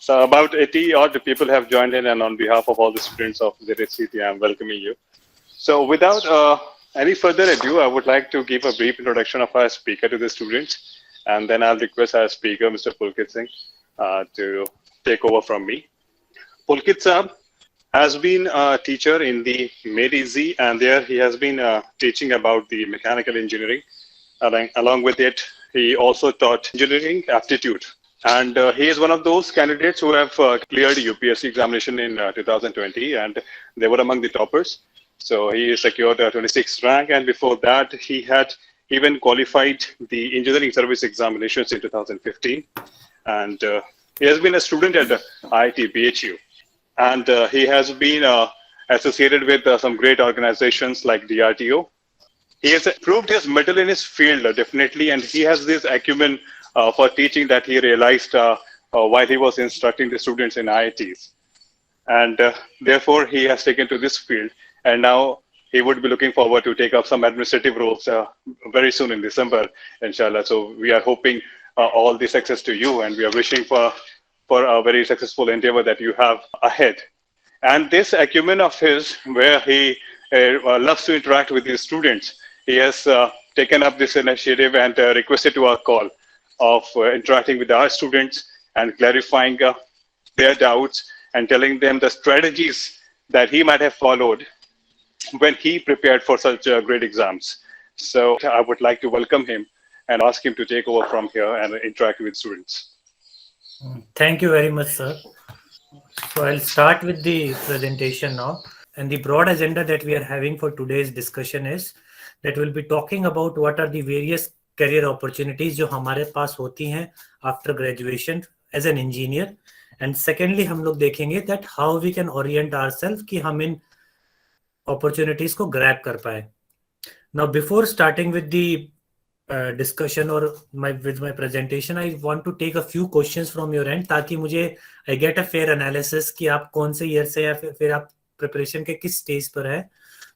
So about 80 odd people have joined in, and on behalf of all the students of ZSCT, I'm welcoming you. So without any further ado, I would like to give a brief introduction of our speaker to the students, and then I'll request our speaker, Mr. Pulkit Singh, to take over from me. Pulkit Saab has been a teacher in the Made Easy, and there he has been teaching about the mechanical engineering. Along with it, he also taught engineering aptitude. And he is one of those candidates who have cleared UPSC examination in 2020, and they were among the toppers. So he secured a 26th rank, and before that, he had even qualified the engineering service examinations in 2015. And he has been a student at IIT BHU, and he has been associated with some great organizations like DRTO. He has proved his mettle in his field, definitely, and he has this acumen for teaching that he realized while he was instructing the students in IITs. And therefore, he has taken to this field, and now he would be looking forward to take up some administrative roles very soon in December, inshallah. So we are hoping all the success to you, and we are wishing for a very successful endeavor that you have ahead. And this acumen of his, where he loves to interact with his students, he has taken up this initiative and requested to our call of interacting with our students and clarifying their doubts and telling them the strategies that he might have followed when he prepared for such great exams. So I would like to welcome him and ask him to take over from here and interact with students. Thank you very much, sir. So I'll start with the presentation now. And the broad agenda that we are having for today's discussion is that we'll be talking about what are the various career opportunities जो हमारे पास होती हैं after graduation as an engineer. And secondly, हम लोग देखेंगे that how we can orient ourselves कि हम इन opportunities को grab कर पाए. Now, before starting with the discussion or with my presentation, I want to take a few questions from your end ताकि मुझे I get a fair analysis कि आप कौन से year से या फिर आप preparation के किस stage पर है.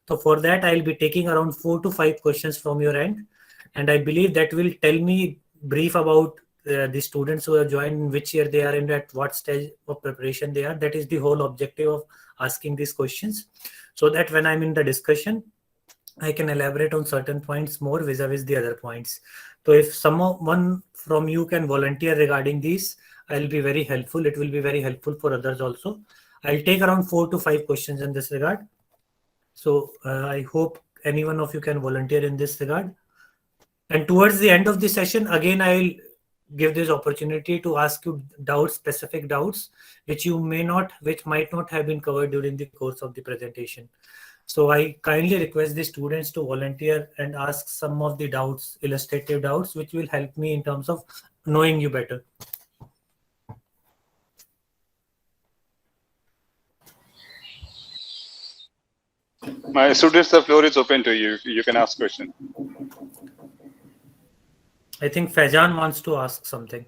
So for that, I'll be taking around 4 to 5 questions from your end. And I believe that will tell me brief about the students who have joined, which year they are in, at what stage of preparation they are. That is the whole objective of asking these questions. So that when I'm in the discussion, I can elaborate on certain points more vis-a-vis the other points. So if someone from you can volunteer regarding these, I'll be very helpful. It will be very helpful for others also. I'll take around 4 to 5 questions in this regard. So I hope any one of you can volunteer in this regard. And towards the end of the session, again, I'll give this opportunity to ask you doubts, specific doubts, which might not have been covered during the course of the presentation. So I kindly request the students to volunteer and ask some of the doubts, illustrative doubts, which will help me in terms of knowing you better. My students, the floor is open to you. You can ask questions. I think Faizan wants to ask something.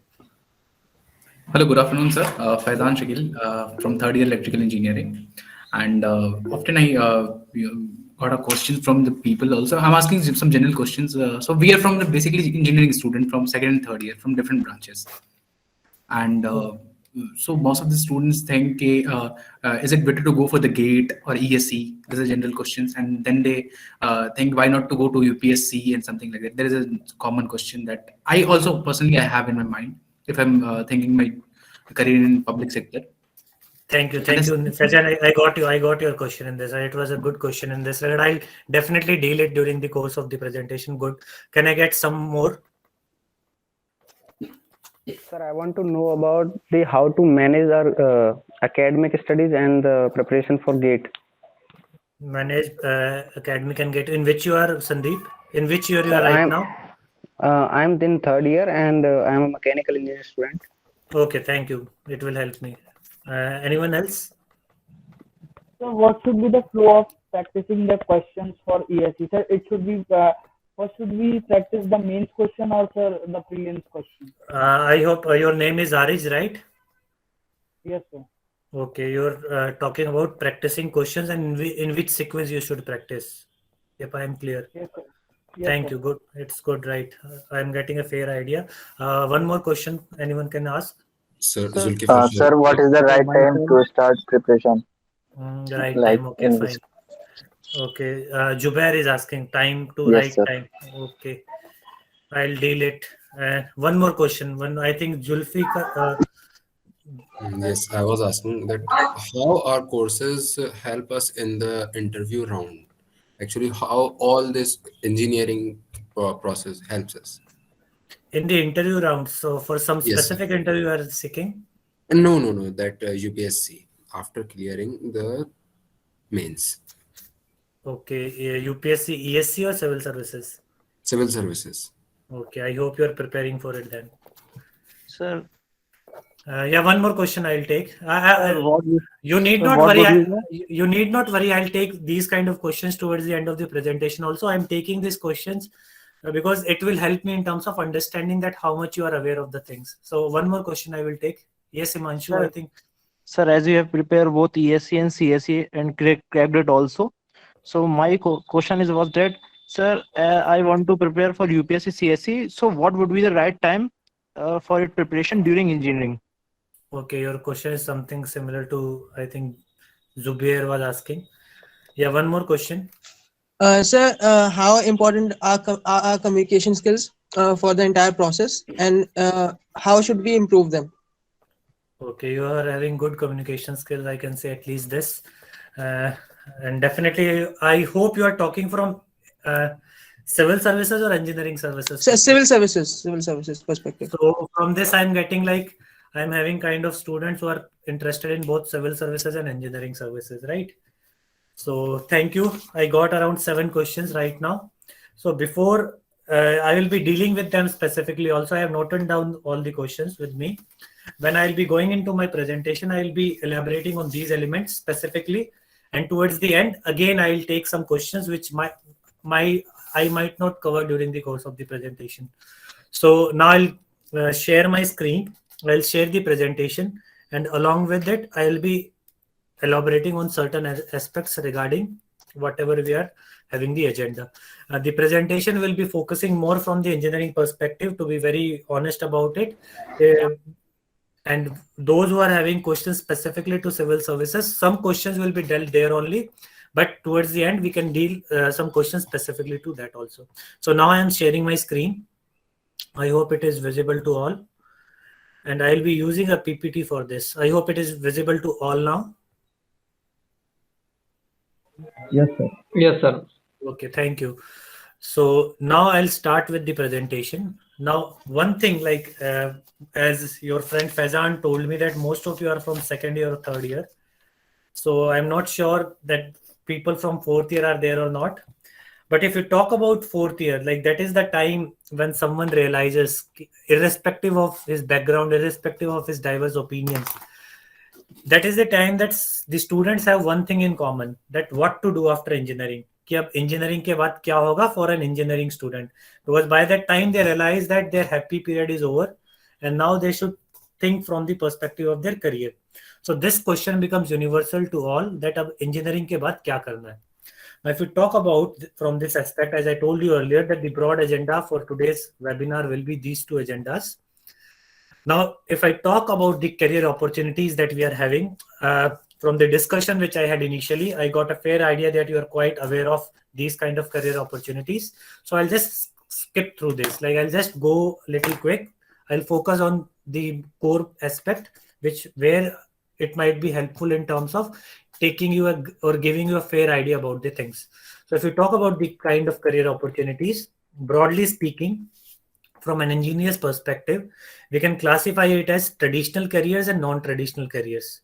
Hello, good afternoon, sir. Faizan Shakil from third year electrical engineering. And often I got a question from the people also. I'm asking some general questions. So we are from the basically engineering student from second and third year from different branches. And so most of the students think, is it better to go for the GATE or ESE? These are general questions. And then they think, why not to go to UPSC and something like that? There is a common question that I also personally I have in my mind if I'm thinking my career in public sector. Thank you, Faizan. I got your question in this. It was a good question in this. I'll definitely deal it during the course of the presentation. Good. Can I get some more? Sir, I want to know about how to manage our academic studies and the preparation for GATE. Manage academic and GATE. In which you are, Sandeep? In which year you are right now? I'm in third year and I'm a mechanical engineering student. Okay, thank you. It will help me. Anyone else? So what should be the flow of practicing the questions for ESE? Sir, it should be, first should we practice the mains question or sir, the prelims question? I hope your name is Ariz, right? Yes, sir. Okay, you're talking about practicing questions and in which sequence you should practice. If I am clear. Yes, sir. Yes, Thank sir. you. Good. It's good, right? I'm getting a fair idea. One more question anyone can ask? Sir, Sir, Zulkifli sir. Sir, what is the right my time turn. to start preparation? The right Like time. Okay, in this? fine. Okay. Jubair is asking time to Yes, right sir. time. Okay. I'll deal it. One more question. One, I think Zulfikar. Yes, I was asking that how our courses help us in the interview round. Actually, how all this engineering process helps us. In the interview round. So for some Yes, sir. specific interview you are seeking. No, no, no. That UPSC after clearing the mains, Okay. UPSC, ESC or civil services. civil services. Okay. I hope you are preparing for it then. Sir, Yeah. One more question I'll take. sir, You need sir, not what worry. would be the You need not worry. I'll take these kind of questions towards the end of the presentation. Also, I'm taking these questions because it will help me in terms of understanding that how much you are aware of the things. So one more question I will take. Yes, Imanshu, I sir, think. sir, as you have prepared both ESC and CSE and cracked it also. So my question is was that, sir, I want to prepare for UPSC CSE. So what would be the right time for its preparation during engineering? Okay, your question is something similar to I think Zubair was asking. Yeah, one more question. Sir, how important are, are our communication skills for the entire process, and how should we improve them? Okay, you are having good communication skills. I can say at least this, uh, and definitely I hope you are talking from uh, civil services or engineering services perspective. Civil services perspective. So from this, I'm getting like I'm having kind of students who are interested in both civil services and engineering services, right? So thank you. I got around 7 questions right now. So before I will be dealing with them specifically. Also, I have noted down all the questions with me. When I'll be going into my presentation, I'll be elaborating on these elements specifically. And towards the end, again, I'll take some questions which my I might not cover during the course of the presentation. So now I'll share my screen. I'll share the presentation, and along with it, I'll be elaborating on certain aspects regarding whatever we are having the agenda. The presentation will be focusing more from the engineering perspective, to be very honest about it. And those who are having questions specifically to civil services, some questions will be dealt there only. But towards the end, we can deal some questions specifically to that also. So now I am sharing my screen. I hope it is visible to all. And I'll be using a PPT for this. I hope it is visible to all now. Yes, sir. Yes, sir. Okay, thank you. So now I'll start with the presentation. Now, one thing, like as your friend Faizan told me that most of you are from second year or third year. So I'm not sure that people from fourth year are there or not. But if you talk about fourth year, like that is the time when someone realizes, irrespective of his background, irrespective of his diverse opinions, that is the time that the students have one thing in common, that what to do after engineering. कि अब engineering के बाद क्या होगा for an engineering student, because by that time they realize that their happy period is over and now they should think from the perspective of their career. So this question becomes universal to all, that अब engineering के बाद क्या करना है. Now, if you talk about from this aspect, as I told you earlier, that the broad agenda for today's webinar will be these two agendas. Now, if I talk about the career opportunities that we are having, from the discussion which I had initially, I got a fair idea that you are quite aware of these kind of career opportunities. So I'll just skip through this. Like I'll just go a little quick. I'll focus on the core aspect, where it might be helpful in terms of taking you or giving you a fair idea about the things. So if you talk about the kind of career opportunities, broadly speaking, from an engineer's perspective, we can classify it as traditional careers and non-traditional careers.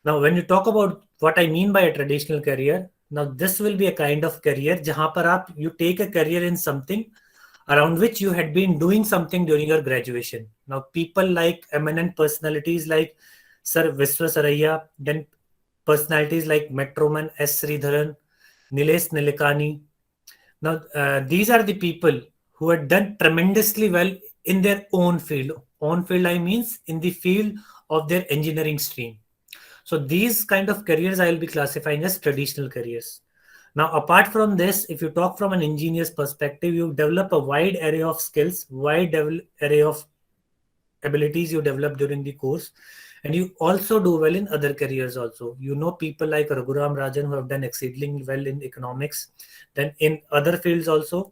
Now, when you talk about what I mean by a traditional career, now this will be a kind of career jahan par you take a career in something around which you had been doing something during your graduation. Now, people like eminent personalities like Sir Viswa Saraiya, then personalities like Metroman S. Sridharan, Nilesh Nilekani. Now, these are the people who had done tremendously well in their own field. Own field, I means in the field of their engineering stream. So these kind of careers I will be classifying as traditional careers. Now, apart from this, if you talk from an engineer's perspective, you develop a wide array of skills, wide array of abilities you develop during the course, and you also do well in other careers also. You know people like Raghuram Rajan who have done exceedingly well in economics, then in other fields also.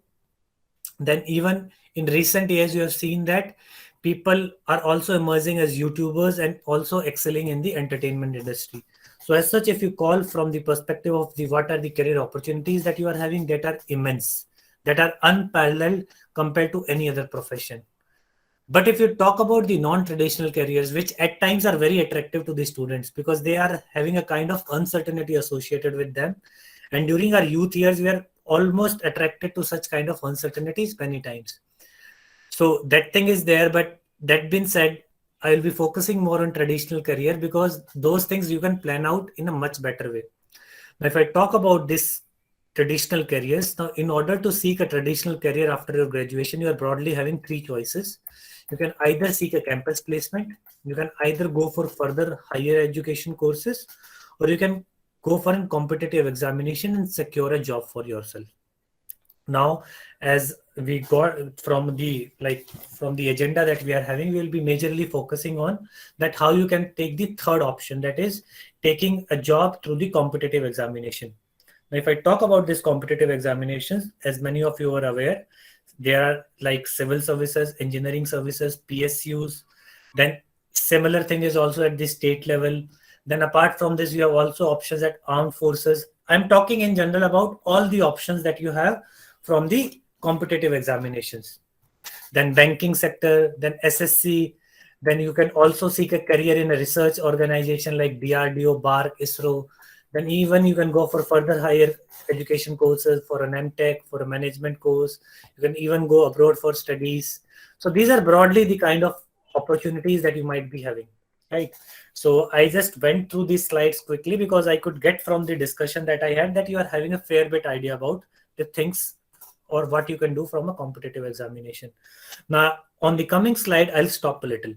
Then even in recent years, you have seen that people are also emerging as YouTubers and also excelling in the entertainment industry. So as such, if you call from the perspective of the what are the career opportunities that you are having, that are immense, that are unparalleled compared to any other profession. But if you talk about the non-traditional careers, which at times are very attractive to the students because they are having a kind of uncertainty associated with them. And during our youth years, we are almost attracted to such kind of uncertainties many times. So that thing is there. But that being said, I will be focusing more on traditional career because those things you can plan out in a much better way. Now, if I talk about this traditional careers, now in order to seek a traditional career after your graduation, you are broadly having three choices. You can either seek a campus placement, you can either go for further higher education courses, or you can go for a competitive examination and secure a job for yourself. Now, as we got from the agenda that we are having, we will be majorly focusing on that how you can take the third option, that is taking a job through the competitive examination. Now, if I talk about this competitive examinations, as many of you are aware, there are like civil services, engineering services, PSUs. Then similar thing is also at the state level. Then apart from this, you have also options at armed forces. I'm talking in general about all the options that you have from the competitive examinations. Then banking sector, then SSC. Then you can also seek a career in a research organization like DRDO, BARC, ISRO. Then even you can go for further higher education courses for an MTech, for a management course. You can even go abroad for studies. So these are broadly the kind of opportunities that you might be having, right? So I just went through these slides quickly because I could get from the discussion that I had that you are having a fair bit idea about the things or what you can do from a competitive examination. Now, on the coming slide, I'll stop a little.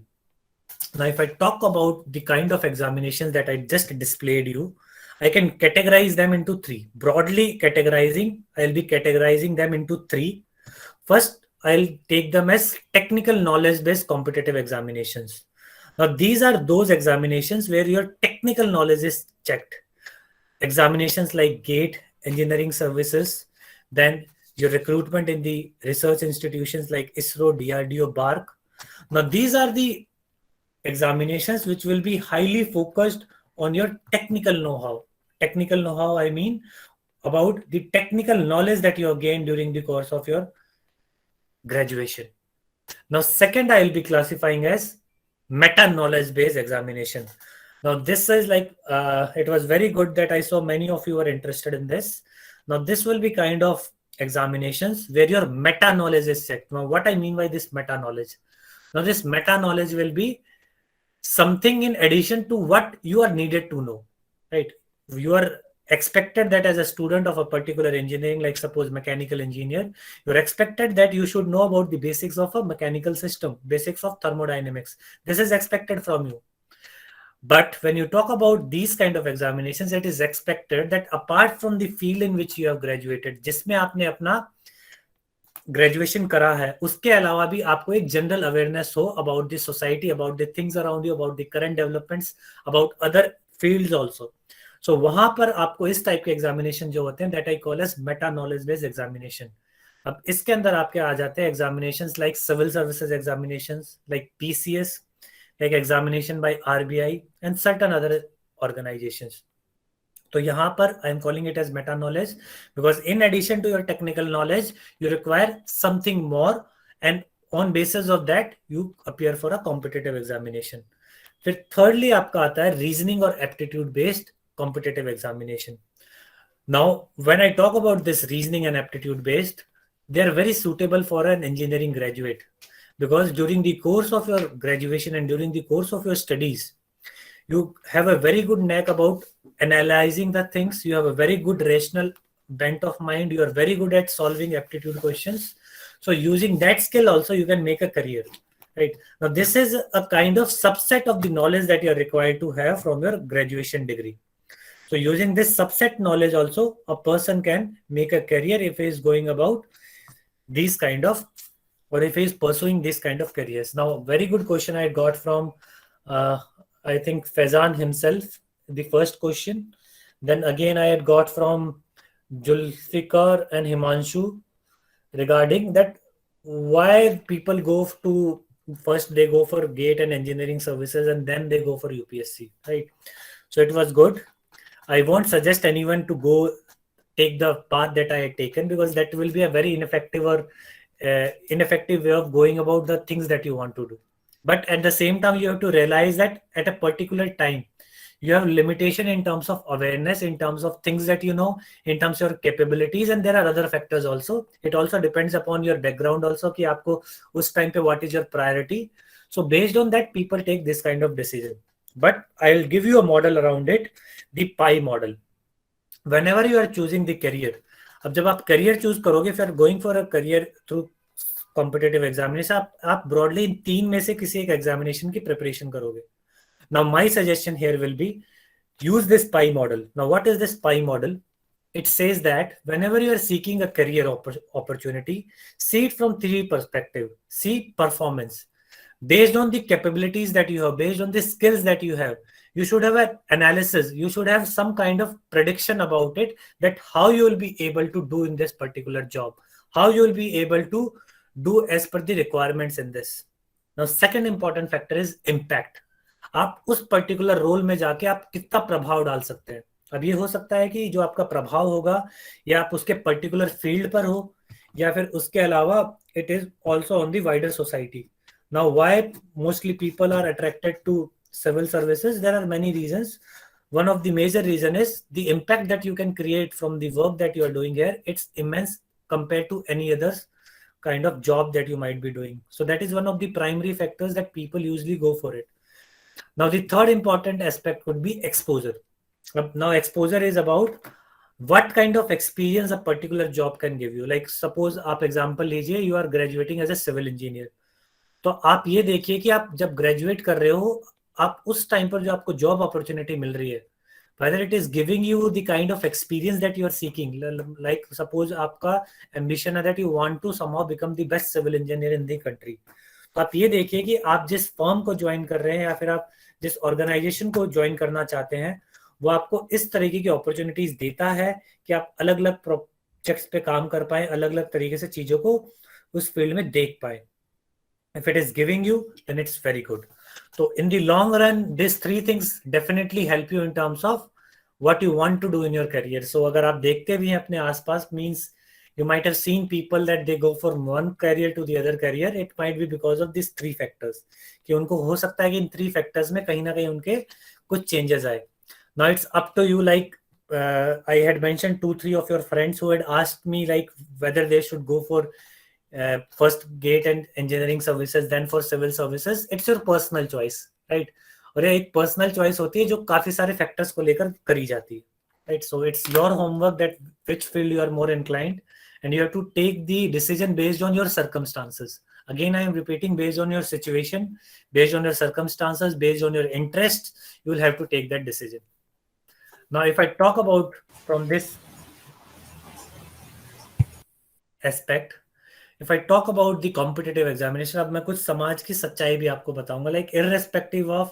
Now, if I talk about the kind of examinations that I just displayed you, I can categorize them into three. Broadly categorizing, I'll be categorizing them into three. First, I'll take them as technical knowledge-based competitive examinations. Now, these are those examinations where your technical knowledge is checked. Examinations like GATE, engineering services, then your recruitment in the research institutions like ISRO, DRDO, BARC. Now, these are the examinations which will be highly focused on your technical know-how. Technical know-how, I mean about the technical knowledge that you have gained during the course of your graduation. Now, second, I will be classifying as meta-knowledge based examination. Now, this is like, it was very good that I saw many of you are interested in this. Now, this will be kind of examinations where your meta-knowledge is set. Now, what I mean by this meta-knowledge? Now, this meta-knowledge will be something in addition to what you are needed to know, right? You are expected that as a student of a particular engineering, like suppose mechanical engineer, you're expected that you should know about the basics of a mechanical system, basics of thermodynamics. This is expected from you. But when you talk about these kind of examinations, it is expected that apart from the field in which you have graduated, जिसमें आपने अपना graduation करा है, उसके अलावा भी आपको एक जनरल अवेयरनेस हो about the society, about the things around you, about the current developments, about other fields also. So वहां पर आपको इस टाइप के एग्जामिनेशन जो होते हैं, that I call as meta knowledge based examination. अब इसके अंदर आपके आ जाते हैं examinations like civil services examinations, like PCS, like examination by RBI and certain other organizations. तो यहाँ पर I am calling it as meta knowledge because in addition to your technical knowledge, you require something more, and on basis of that you appear for a competitive examination. फिर thirdly आपका आता है reasoning और aptitude based competitive examination. Now, when I talk about this reasoning and aptitude based, they are very suitable for an engineering graduate. Because during the course of your graduation and during the course of your studies, you have a very good knack about analyzing the things. You have a very good rational bent of mind. You are very good at solving aptitude questions. So using that skill also, you can make a career. Right? Now, this is a kind of subset of the knowledge that you are required to have from your graduation degree. So using this subset knowledge also, a person can make a career if he is going about these kind of or if he is pursuing this kind of careers. Now, very good question I got from, I think, Faizan himself, the first question. Then again, I had got from Julfikar and Himanshu regarding that why people go to first they go for GATE and engineering services and then they go for UPSC, right? So it was good. I won't suggest anyone to go take the path that I had taken, because that will be a very ineffective or ineffective way of going about the things that you want to do. But at the same time, you have to realize that at a particular time, you have limitation in terms of awareness, in terms of things that you know, in terms of your capabilities, and there are other factors also. It also depends upon your background also, कि आपको उस time पे what is your priority. So based on that, people take this kind of decision. But I'll give you a model around it, the PI model. Whenever you are choosing the career, अब जब आप career choose करोगे, if you are going for a career through competitive examination, आप broadly इन तीन में से किसी एक examination की preparation करोगे. Now, my suggestion here will be use this PI model. Now, what is this PI model? It says that whenever you are seeking a career opportunity, see it from three perspectives. See performance. Based on the capabilities that you have, based on the skills that you have, you should have an analysis. You should have some kind of prediction about it, that how you will be able to do in this particular job, how you will be able to do as per the requirements in this. Now, second important factor is impact. आप उस particular role में जाके आप कितना प्रभाव डाल सकते हैं. अब ये हो सकता है कि जो आपका प्रभाव होगा या आप उसके पर्टिकुलर फील्ड पर हो, या फिर उसके अलावा it is also on the wider society. Now why mostly people are attracted to civil services? There are many reasons. One of the major reason is the impact that you can create from the work that you are doing here. It's immense compared to any other kind of job that you might be doing. So that is one of the primary factors that people usually go for it. Now, the third important aspect would be exposure. Now, exposure is about what kind of experience a particular job can give you. Like suppose आप example लीजिए, you are graduating as a civil engineer. तो आप ये देखिए कि आप जब graduate कर रहे हो, आप उस टाइम पर जो आपको जॉब अपॉर्चुनिटी मिल रही है, whether it is giving you the kind of experience that you are seeking. Like suppose आपका ambition है that you want to somehow become the best civil engineer in the country. तो आप ये देखिए कि आप जिस फर्म को ज्वाइन कर रहे हैं या फिर आप जिस ऑर्गेनाइजेशन को ज्वाइन करना चाहते हैं, वो आपको इस तरीके की अपॉर्चुनिटीज देता है कि आप अलग अलग प्रोजेक्ट्स पे काम कर पाए, अलग अलग तरीके से चीजों को उस फील्ड में देख पाए. If it is giving you, then it's very good. So in the long run, these three things definitely help you in terms of what you want to do in your career. So अगर आप देखते भी हैं अपने आसपास, means you might have seen people that they go from one career to the other career. It might be because of these three factors. कि उनको हो सकता है कि इन three factors में कहीं ना कहीं उनके कुछ changes आए. Now it's up to you. Like I had mentioned 2-3 of your friends who had asked me like whether they should go for first GATE and engineering services, then for civil services. It's your personal choice, right? और ये एक personal choice होती है जो काफी सारे factors को लेकर करी जाती है, right? So it's your homework that which field you are more inclined, and you have to take the decision based on your circumstances. Again, I am repeating, based on your situation, based on your circumstances, based on your interests, you will have to take that decision. Now, if I talk about from this aspect, if I talk about the competitive examination, अब मैं कुछ समाज की सच्चाई भी आपको बताऊंगा, like irrespective of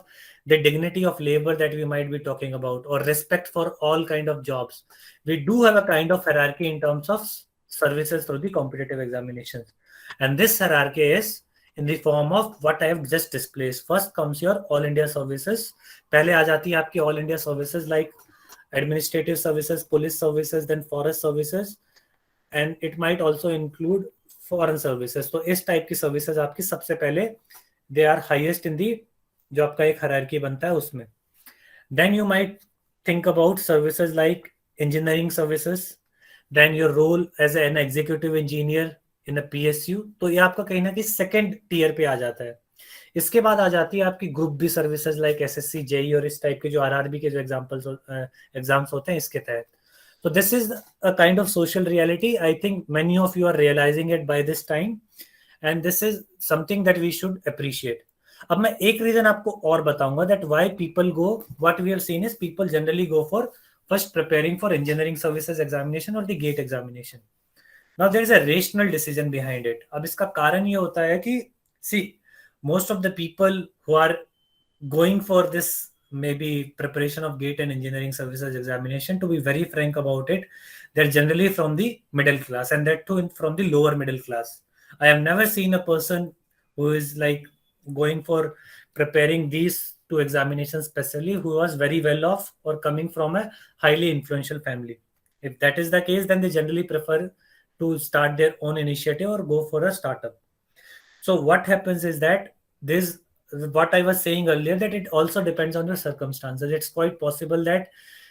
the dignity of labor that we might be talking about, or respect for all kind of jobs, we do have a kind of hierarchy in terms of services through the competitive examinations. And this hierarchy is in the form of what I have just displayed. First comes your all India services. पहले आ जाती है आपकी all India services like administrative services, police services, then forest services, and it might also include foreign services. तो इस type की services आपकी सबसे पहले they are highest in the जो आपका एक hierarchy बनता है उसमें. Then you might think about services like engineering services, then your role as an executive engineer in a PSU. तो ये आपका कहीं ना कहीं सेकेंड टीयर पे आ जाता है. इसके बाद आ जाती है आपकी group B services like SSC, JEE और इस टाइप के जो RRB के जो एग्जाम्स होते हैं इसके तहत. So this is a kind of social reality. I think many of you are realizing it by this time, and this is something that we should appreciate. अब मैं एक रीजन आपको और बताऊंगा that why people go. What we have seen is people generally go for first preparing for engineering services examination or the GATE examination. Now there is a rational decision behind it. अब इसका कारण ये होता है कि see, most of the people who are going for this maybe preparation of GATE and engineering services examination, to be very frank about it, they're generally from the middle class, and that too from the lower middle class. I have never seen a person who is like going for preparing these two examinations specially who was very well off or coming from a highly influential family. If that is the case, then they generally prefer to start their own initiative or go for a startup. So what happens is that this, what I was saying earlier, that it also depends on your circumstances. It's quite possible that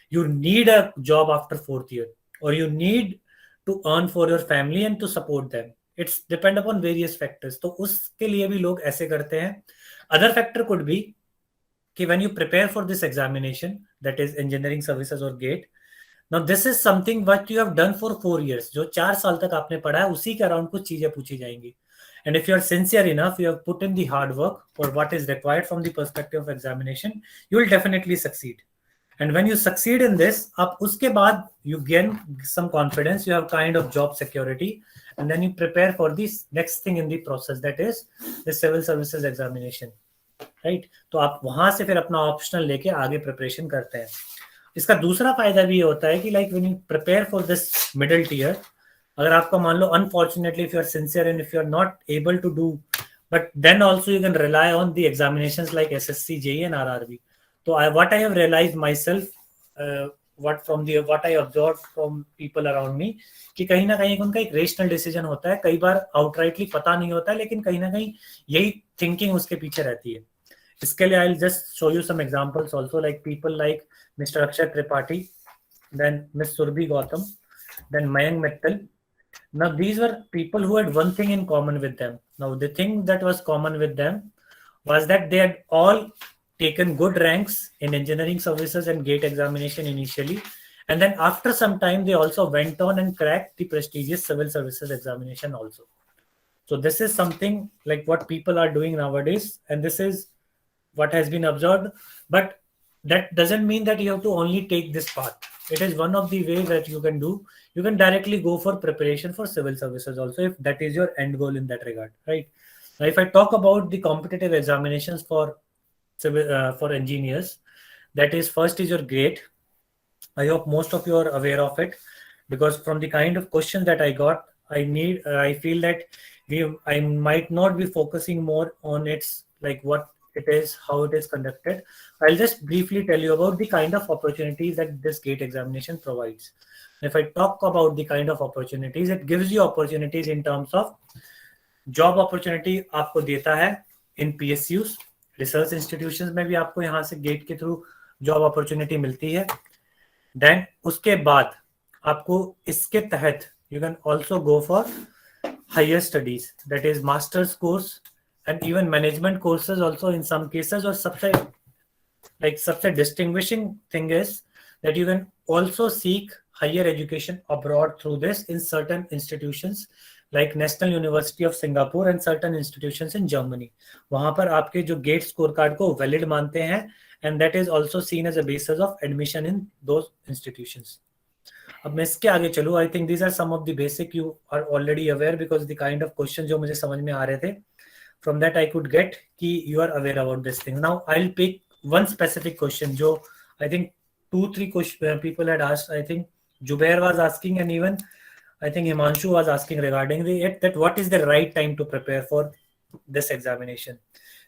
you need a job after 4th year, or you need to earn for your family and to support them. It's depend upon various factors. तो उसके लिए भी लोग ऐसे करते हैं. Other factor could be कि when you prepare for this examination, that is engineering services or GATE, now this is something what you have done for 4 years. जो 4 साल तक आपने पढ़ा है उसी के अराउंड कुछ चीजें पूछी जाएंगी. And if you are sincere enough, you have put in the hard work or what is required from the perspective of examination, you will definitely succeed. And when you succeed in this, up uske baad you gain some confidence, you have kind of job security, and then you prepare for this next thing in the process, that is the civil services examination, right? तो आप वहां से फिर अपना optional लेके आगे preparation करते हैं. इसका दूसरा फायदा भी होता है कि like when you prepare for this middle tier, अगर आपका मान लो unfortunately if you are sincere and if you are not able to do, but then also you can rely on the examinations like SSC, JEE and RRB. तो what I have realised myself, what I observed from people around me, कि कहीं ना कहीं उनका एक rational decision होता है. कई बार आउटराइटली पता नहीं होता है, लेकिन कहीं ना कहीं यही थिंकिंग उसके पीछे रहती है. इसके लिए I will just show you some examples also, like people like Mr. Akshay Tripathi, then Ms. Surbhi Gautam, then Mayank Mittal. Now these were people who had one thing in common with them. Now the thing that was common with them was that they had all taken good ranks in engineering services and GATE examination initially, and then after some time they also went on and cracked the prestigious civil services examination also. So this is something like what people are doing nowadays, and this is what has been observed. But that doesn't mean that you have to only take this path. It is one of the ways that you can do. You can directly go for preparation for civil services also, if that is your end goal in that regard, right? Now, if I talk about the competitive examinations for civil for engineers, that is, first is your GATE. I hope most of you are aware of it, because from the kind of questions that I got, I feel that I might not be focusing more on its like what it is, how it is conducted. I'll just briefly tell you about the kind of opportunities that this GATE examination provides. If I talk about the kind of opportunities, it gives you opportunities in terms of job opportunity. आपको देता है in PSUs, research institutions में भी आपको यहाँ से GATE के through job opportunity मिलती है. Then उसके बाद आपको इसके तहत you can also go for higher studies, that is master's course and even management courses also in some cases. Or such a distinguishing thing is that you can also seek higher education abroad through this in certain institutions like National University of Singapore and certain institutions in Germany. वहां पर आपके जो GATE score card को valid मानते हैं, and that is also seen as a basis of admission in those institutions. अब मैं इसके आगे चलूँ. I think these are some of the basic you are already aware, because the kind of questions जो मुझे समझ में आ रहे थे, from that I could get कि you are aware about this thing. Now I'll pick one specific question जो I think 2-3 people had asked. I think Jubair was asking, and even I think Himanshu was asking regarding that what is the right time to prepare for this examination.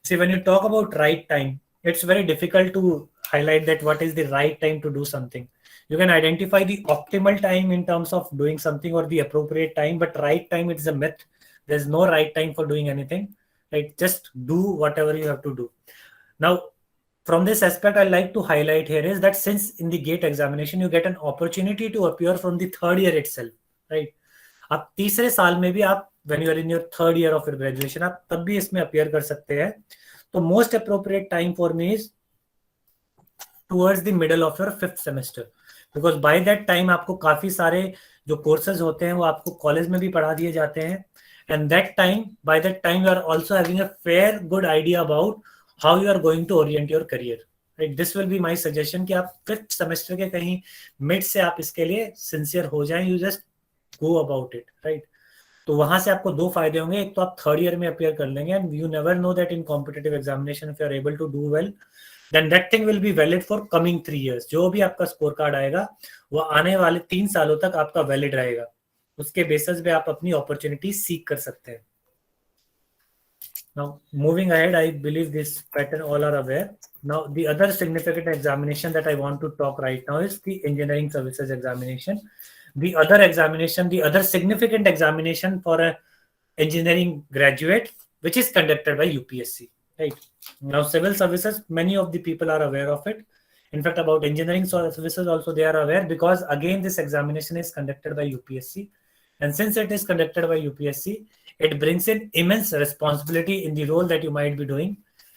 See, when you talk about right time, it's very difficult to highlight that what is the right time to do something. You can identify the optimal time in terms of doing something or the appropriate time, but right time, it's a myth. There's no right time for doing anything. Right? Just do whatever you have to do. Now, from this aspect, I like to highlight here is that since in the GATE examination, you get an opportunity to appear from the 3rd year itself, right? आप तीसरे साल में भी आप when you are in your 3rd year of your graduation, आप तब भी इसमें appear कर सकते हैं. तो most appropriate time for me is towards the middle of your 5th semester, because by that time आपको काफी सारे जो courses होते हैं वो आपको कॉलेज में भी पढ़ा दिए जाते हैं. And by that time, you are also having a fair good idea about how you are going to orient your career. Right? This will be my suggestion कि आप 5th semester के कहीं mid से आप इसके लिए sincere हो जाएं. You just go about it, right? तो वहां से आपको दो फायदे होंगे, एक तो आप थर्ड ईयर में अपियर कर लेंगे and you never know that in competitive examination if you are able to do well then that thing will be valid for coming 3 years। जो भी आपका स्कोर कार्ड आएगा वो आने वाले 3 सालों तक आपका वैलिड रहेगा, उसके बेसिस पे आप अपनी अपॉर्चुनिटी सीख कर सकते हैं। Now moving ahead, I believe this pattern all are aware. Now the other significant examination that I want to talk right now is the engineering services examination. The other significant examination for a engineering graduate, which is conducted by UPSC. Right now, civil services, many of the people are aware of it. In fact, about engineering services also they are aware, because again this examination is conducted by UPSC, and since it is conducted by UPSC, it brings in immense responsibility in the role that you might be doing,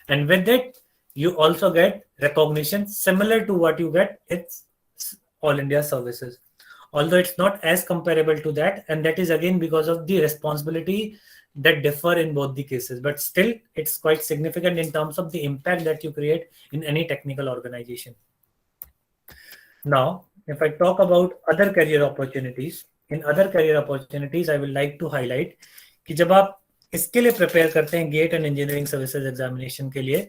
and with it you also get recognition similar to what you get it's All India services, although it's not as comparable to that, and that is again because of the responsibility that differ in both the cases, but still it's quite significant in terms of the impact that you create in any technical organization. Now if I talk about other career opportunities, in other career opportunities I will like to highlight कि जब आप इसके लिए prepare करते हैं GATE and engineering services examination के लिए,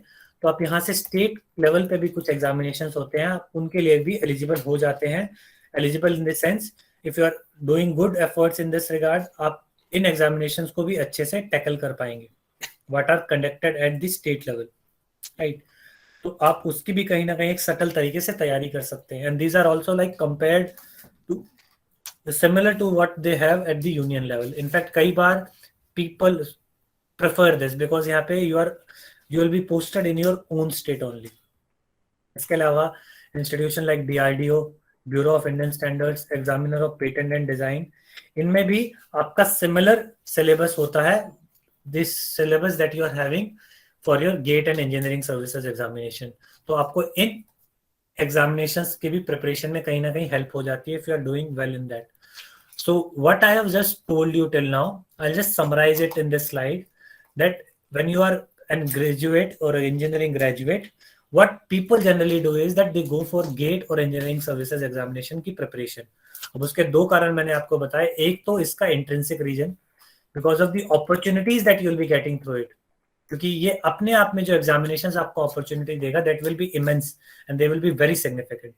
तो आप यहाँ से स्टेट लेवल पे भी कुछ एग्जामिनेशंस होते हैं, आप उनके लिए भी एलिजिबल हो जाते हैं। Eligible in the sense if you are doing good efforts in this regard, आप इन एग्जामिनेशंस को भी अच्छे से टैकल कर पाएंगे what are conducted at the state level, right. तो आप उसकी भी कहीं ना कहीं एक सटल तरीके से तैयारी कर सकते हैं, and these are also like compared to similar to what they have at the union level. In fact कई बार people prefer this because यहाँ पे you will be posted in your own state only. इसके अलावा institution like DRDO, Bureau of Indian Standards, Examiner of Patent and Design, इनमें भी आपका similar syllabus होता है, this syllabus that you are having for your GATE and Engineering Services examination. तो आपको इन examinations की भी preparation में कहीं ना कहीं help हो जाती है if you are doing well in that. So what I have just told you till now, I'll just summarize it in this slide, that when you are a graduate or an engineering graduate, what people generally do is that they go for GATE or engineering services examination की preparation. अब उसके दो कारण मैंने आपको बताए, एक तो इसका intrinsic reason because of the opportunities that you will be getting through it, क्योंकि ये अपने आप में जो examinations आपको opportunity देगा that will be immense and they will be very significant.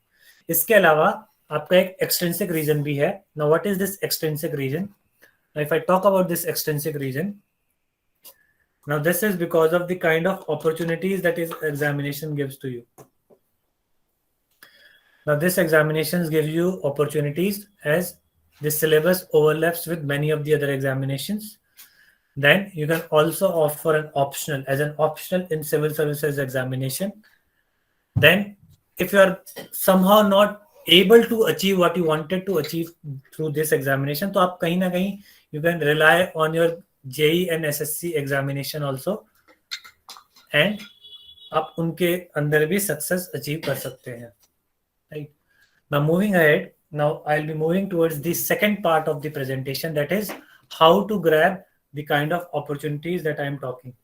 इसके अलावा आपका एक extrinsic reason भी है. Now what is this extrinsic reason? Now if I talk about this extrinsic reason, now this is because of the kind of opportunities that is examination gives to you. Now this examinations give you opportunities as the syllabus overlaps with many of the other examinations. Then you can also opt for an optional as an optional in civil services examination. Then if you are somehow not able to achieve what you wanted to achieve through this examination, तो आप कहीं ना कहीं you can rely on your JEE and SSC examination also, and आप उनके अंदर भी success achieve कर सकते हैं, right? Now moving ahead, now I'll be moving towards the second part of the presentation, that is how to grab the kind of opportunities that I am talking.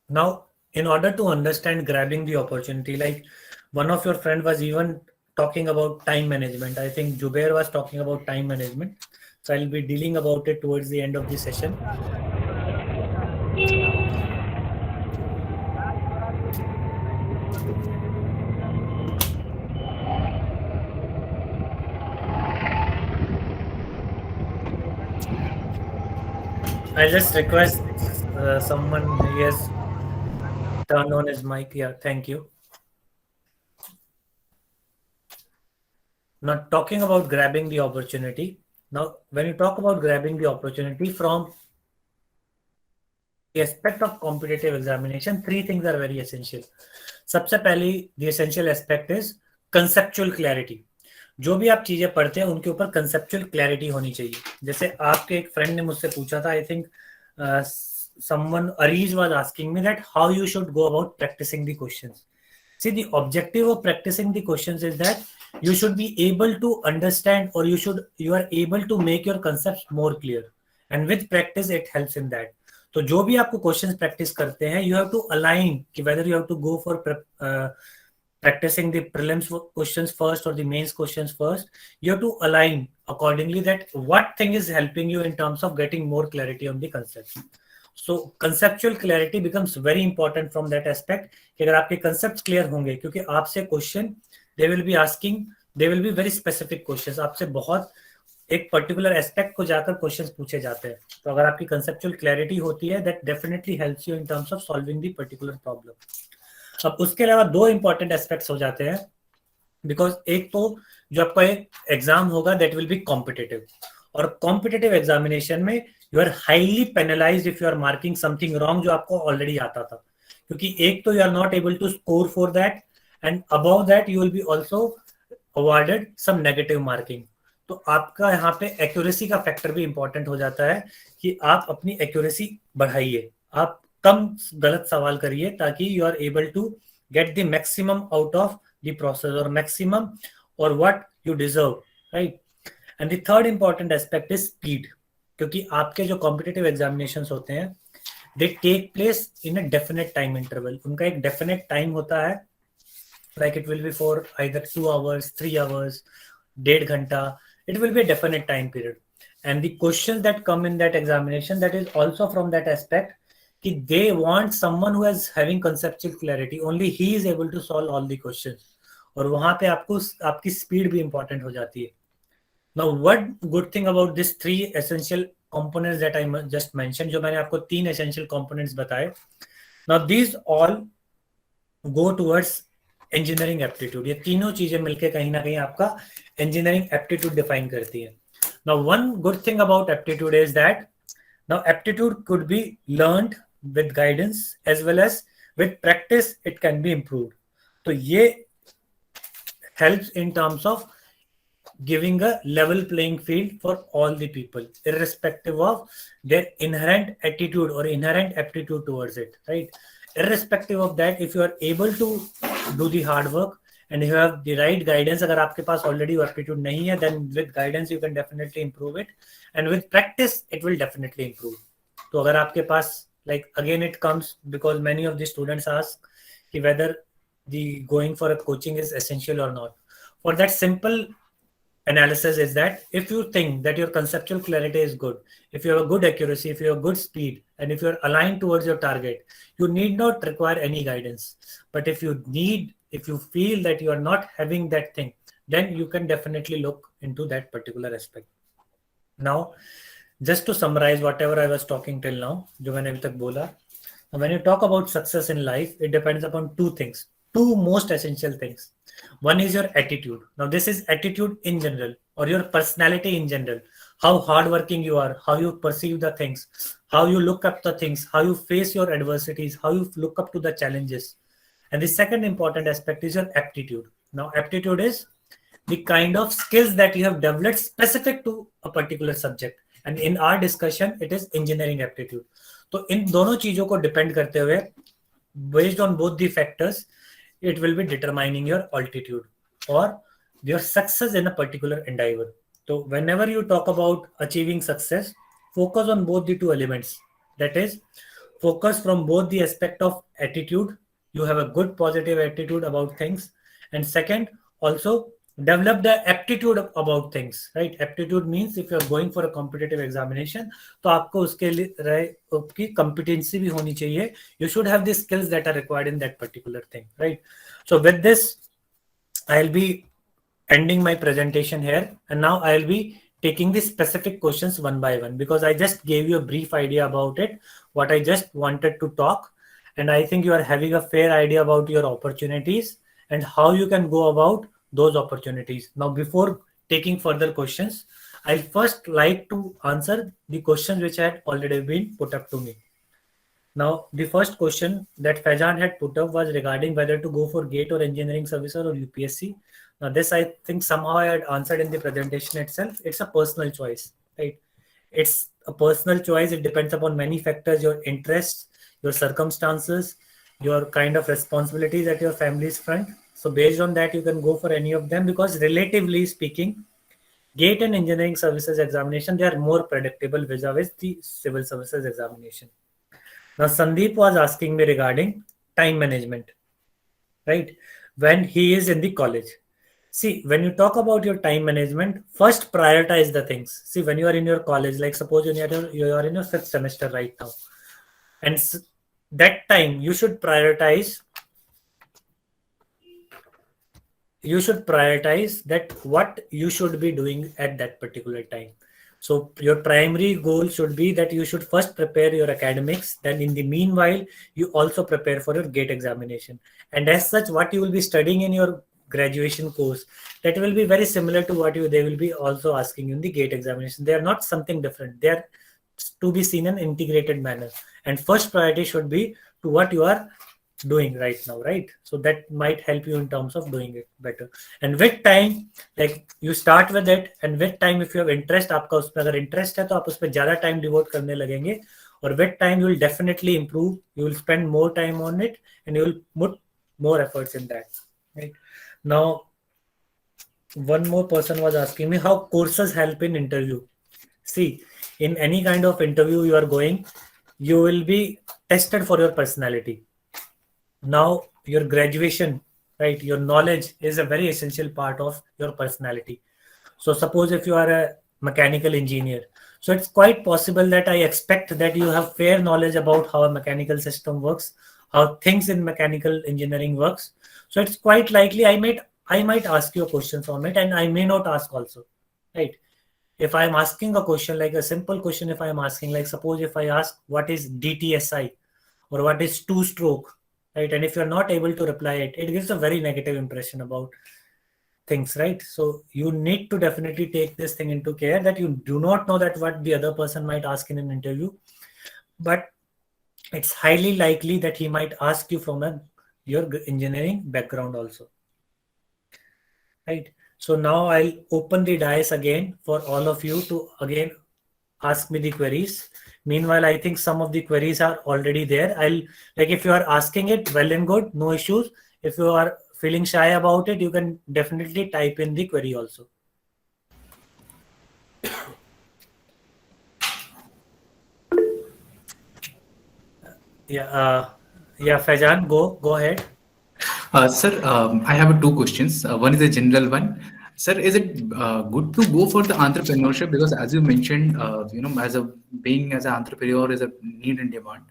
Now, in order to understand grabbing the opportunity, like one of your friend was even talking about time management. I think Jubair was talking about time management. So I'll be dealing about it towards the end of the session. I just request someone, yes, turn on his mic. Yeah, thank you. Now talking about grabbing the opportunity. Now, when you talk about grabbing the opportunity from the aspect of competitive examination, three things are very essential. सबसे पहली the essential aspect is conceptual clarity. जो भी आप चीजें पढ़ते हैं उनके ऊपर conceptual clarity होनी चाहिए. जैसे आपके एक फ्रेंड ने मुझसे पूछा था, I think someone Ariz was asking me that how you should go about practicing the questions. See, the objective of practicing the questions is that you should be able to understand, or you are able to make your concepts more clear, and with practice it helps in that. तो जो भी आपको questions practice करते हैं, you have to align कि whether you have to go for practicing the prelims questions first or the mains questions first, you have to align accordingly that what thing is helping you in terms of getting more clarity on the concepts. So conceptual clarity becomes very important from that aspect कि अगर आपके concepts clear होंगे, क्योंकि आपसे question they will be asking, they will be very specific questions, आपसे बहुत एक particular aspect को जाकर क्वेश्चंस पूछे जाते हैं. तो अगर आपकी कंसेप्चुअल क्लैरिटी होती है, that definitely helps you in terms of solving the particular problem. अब उसके अलावा दो इंपॉर्टेंट एस्पेक्ट्स हो जाते हैं, बिकॉज एक तो जो आपका एक एग्जाम होगा दैट विल बी कॉम्पिटिटिव, और कॉम्पिटिटिव एग्जामिनेशन में you are highly penalised if you are marking something wrong जो आपको ऑलरेडी आता था, क्योंकि एक तो you are not able to score for that, and above that you will be also awarded some negative marking. तो आपका यहाँ पे एक्यूरेसी का फैक्टर भी इंपॉर्टेंट हो जाता है कि आप अपनी एक्यूरेसी बढ़ाइए, आप कम गलत सवाल करिए ताकि you are able to get the maximum out of the process और मैक्सिमम और what you deserve, right. And the third important aspect is speed, क्योंकि आपके जो कॉम्पिटिटिव एग्जामिनेशंस होते हैं they take place in a definite time interval. उनका एक definite time होता है, like it will be for either 2 hours, 3 hours, 1.5 घंटा. It will be a definite time period, and the questions that come in that examination, that is also from that aspect कि they want someone who is having conceptual clarity, only he is able to solve all the questions, और वहां पे आपको आपकी speed भी important हो जाती है. Now what good thing about this 3 essential components that I just mentioned, जो मैंने आपको 3 essential components बताए, now these all go towards engineering aptitude. ये तीनों चीजें मिलकर कहीं ना कहीं आपका इंजीनियरिंग एप्टीट्यूड डिफाइन करती है. Now one good thing about aptitude is that now aptitude could be learned with guidance as well as with practice it can be improved. तो ये helps in terms of giving a level playing field for all the people irrespective of their inherent attitude or inherent aptitude towards it, right? Irrespective of that, if you are able to do the hard work and you have the right guidance, agar aapke paas already aptitude nahi hai, then with guidance you can definitely improve it, and with practice it will definitely improve. तो अगर आपके पास, like again it comes because many of the students ask कि whether the going for a coaching is essential or not. For that simple analysis is that if you think that your conceptual clarity is good, if you have a good accuracy, if you have good speed, and if you're aligned towards your target, you need not require any guidance. But if you feel that you are not having that thing, then you can definitely look into that particular aspect. Now, just to summarize whatever I was talking till now, जो मैंने अभी तक बोला, when you talk about success in life, it depends upon 2 things, 2 most essential things. One is your attitude. Now this is attitude in general, or your personality in general, how hardworking you are, how you perceive the things, how you look up the things, how you face your adversities, how you look up to the challenges. And the second important aspect is your aptitude. Now aptitude is the kind of skills that you have developed specific to a particular subject, and in our discussion it is engineering aptitude. तो इन दोनों चीजों को depend करते हुए, based on both the factors, it will be determining your altitude or your success in a particular endeavor. So whenever you talk about achieving success, focus on both the 2 elements. That is, focus from both the aspect of attitude, you have a good positive attitude about things, and second, also develop the aptitude about things, right? Aptitude means if you are going for a competitive examination, तो आपको उसके लिए आपकी competency भी होनी चाहिए. You should have the skills that are required in that particular thing, right? So with this, I'll be ending my presentation here, and now I'll be taking the specific questions one by one, because I just gave you a brief idea about it, what I just wanted to talk, and I think you are having a fair idea about your opportunities and how you can go about those opportunities. Now, before taking further questions, I'll first like to answer the questions which had already been put up to me. Now, the first question that Faizan had put up was regarding whether to go for GATE or engineering services or UPSC. Now, this I think somehow I had answered in the presentation itself. It's a personal choice, right? It's a personal choice. It depends upon many factors, your interests, your circumstances, your kind of responsibilities at your family's front. So based on that, you can go for any of them, because relatively speaking, GATE and engineering services examination, they are more predictable vis-a-vis the civil services examination. Now, Sandeep was asking me regarding time management, right? when he is in the college. See, when you talk about your time management, first prioritize the things. See, when you are in your college, like suppose you are in your fifth semester right now, and that time you should prioritize that what you should be doing at that particular time. So your primary goal should be that you should first prepare your academics, then in the meanwhile you also prepare for your gate examination. And as such, what you will be studying in your graduation course, that will be very similar to what they will be also asking you in the gate examination. They are not something different, they are to be seen in an integrated manner, and first priority should be to what you are doing right now, right? So that might help you in terms of doing it better. And with time, like you start with it, and with time if you have interest, आपका उसमें अगर interest है तो आप उसमें ज़्यादा time devote करने लगेंगे, और with time you will definitely improve, you will spend more time on it, and you will put more efforts in that, right? Now one more person was asking me how courses help in interview. See, in any kind of interview you are going, you will be tested for your personality. Now your graduation, right, your knowledge is a very essential part of your personality. So suppose if you are a mechanical engineer, so it's quite possible that I expect that you have fair knowledge about how a mechanical system works, how things in mechanical engineering works. So it's quite likely I might ask you a question from it, and I may not ask also, right? If I'm asking a question like a simple question, if I'm asking, like suppose if I ask what is DTSI or what is two stroke, right? And if you're not able to reply it, it gives a very negative impression about things, right? So you need to definitely take this thing into care, that you do not know that what the other person might ask in an interview, but it's highly likely that he might ask you from your engineering background also, right? So now I'll open the dice again for all of you to again ask me the queries. Meanwhile, I think some of the queries are already there. If you are asking it, well and good, no issues. If you are feeling shy about it, you can definitely type in the query also. Yeah, Faizan, go ahead. Sir, I have two questions. One is a general one. Sir, is it good to go for the entrepreneurship? Because as you mentioned, as an entrepreneur is a need and demand.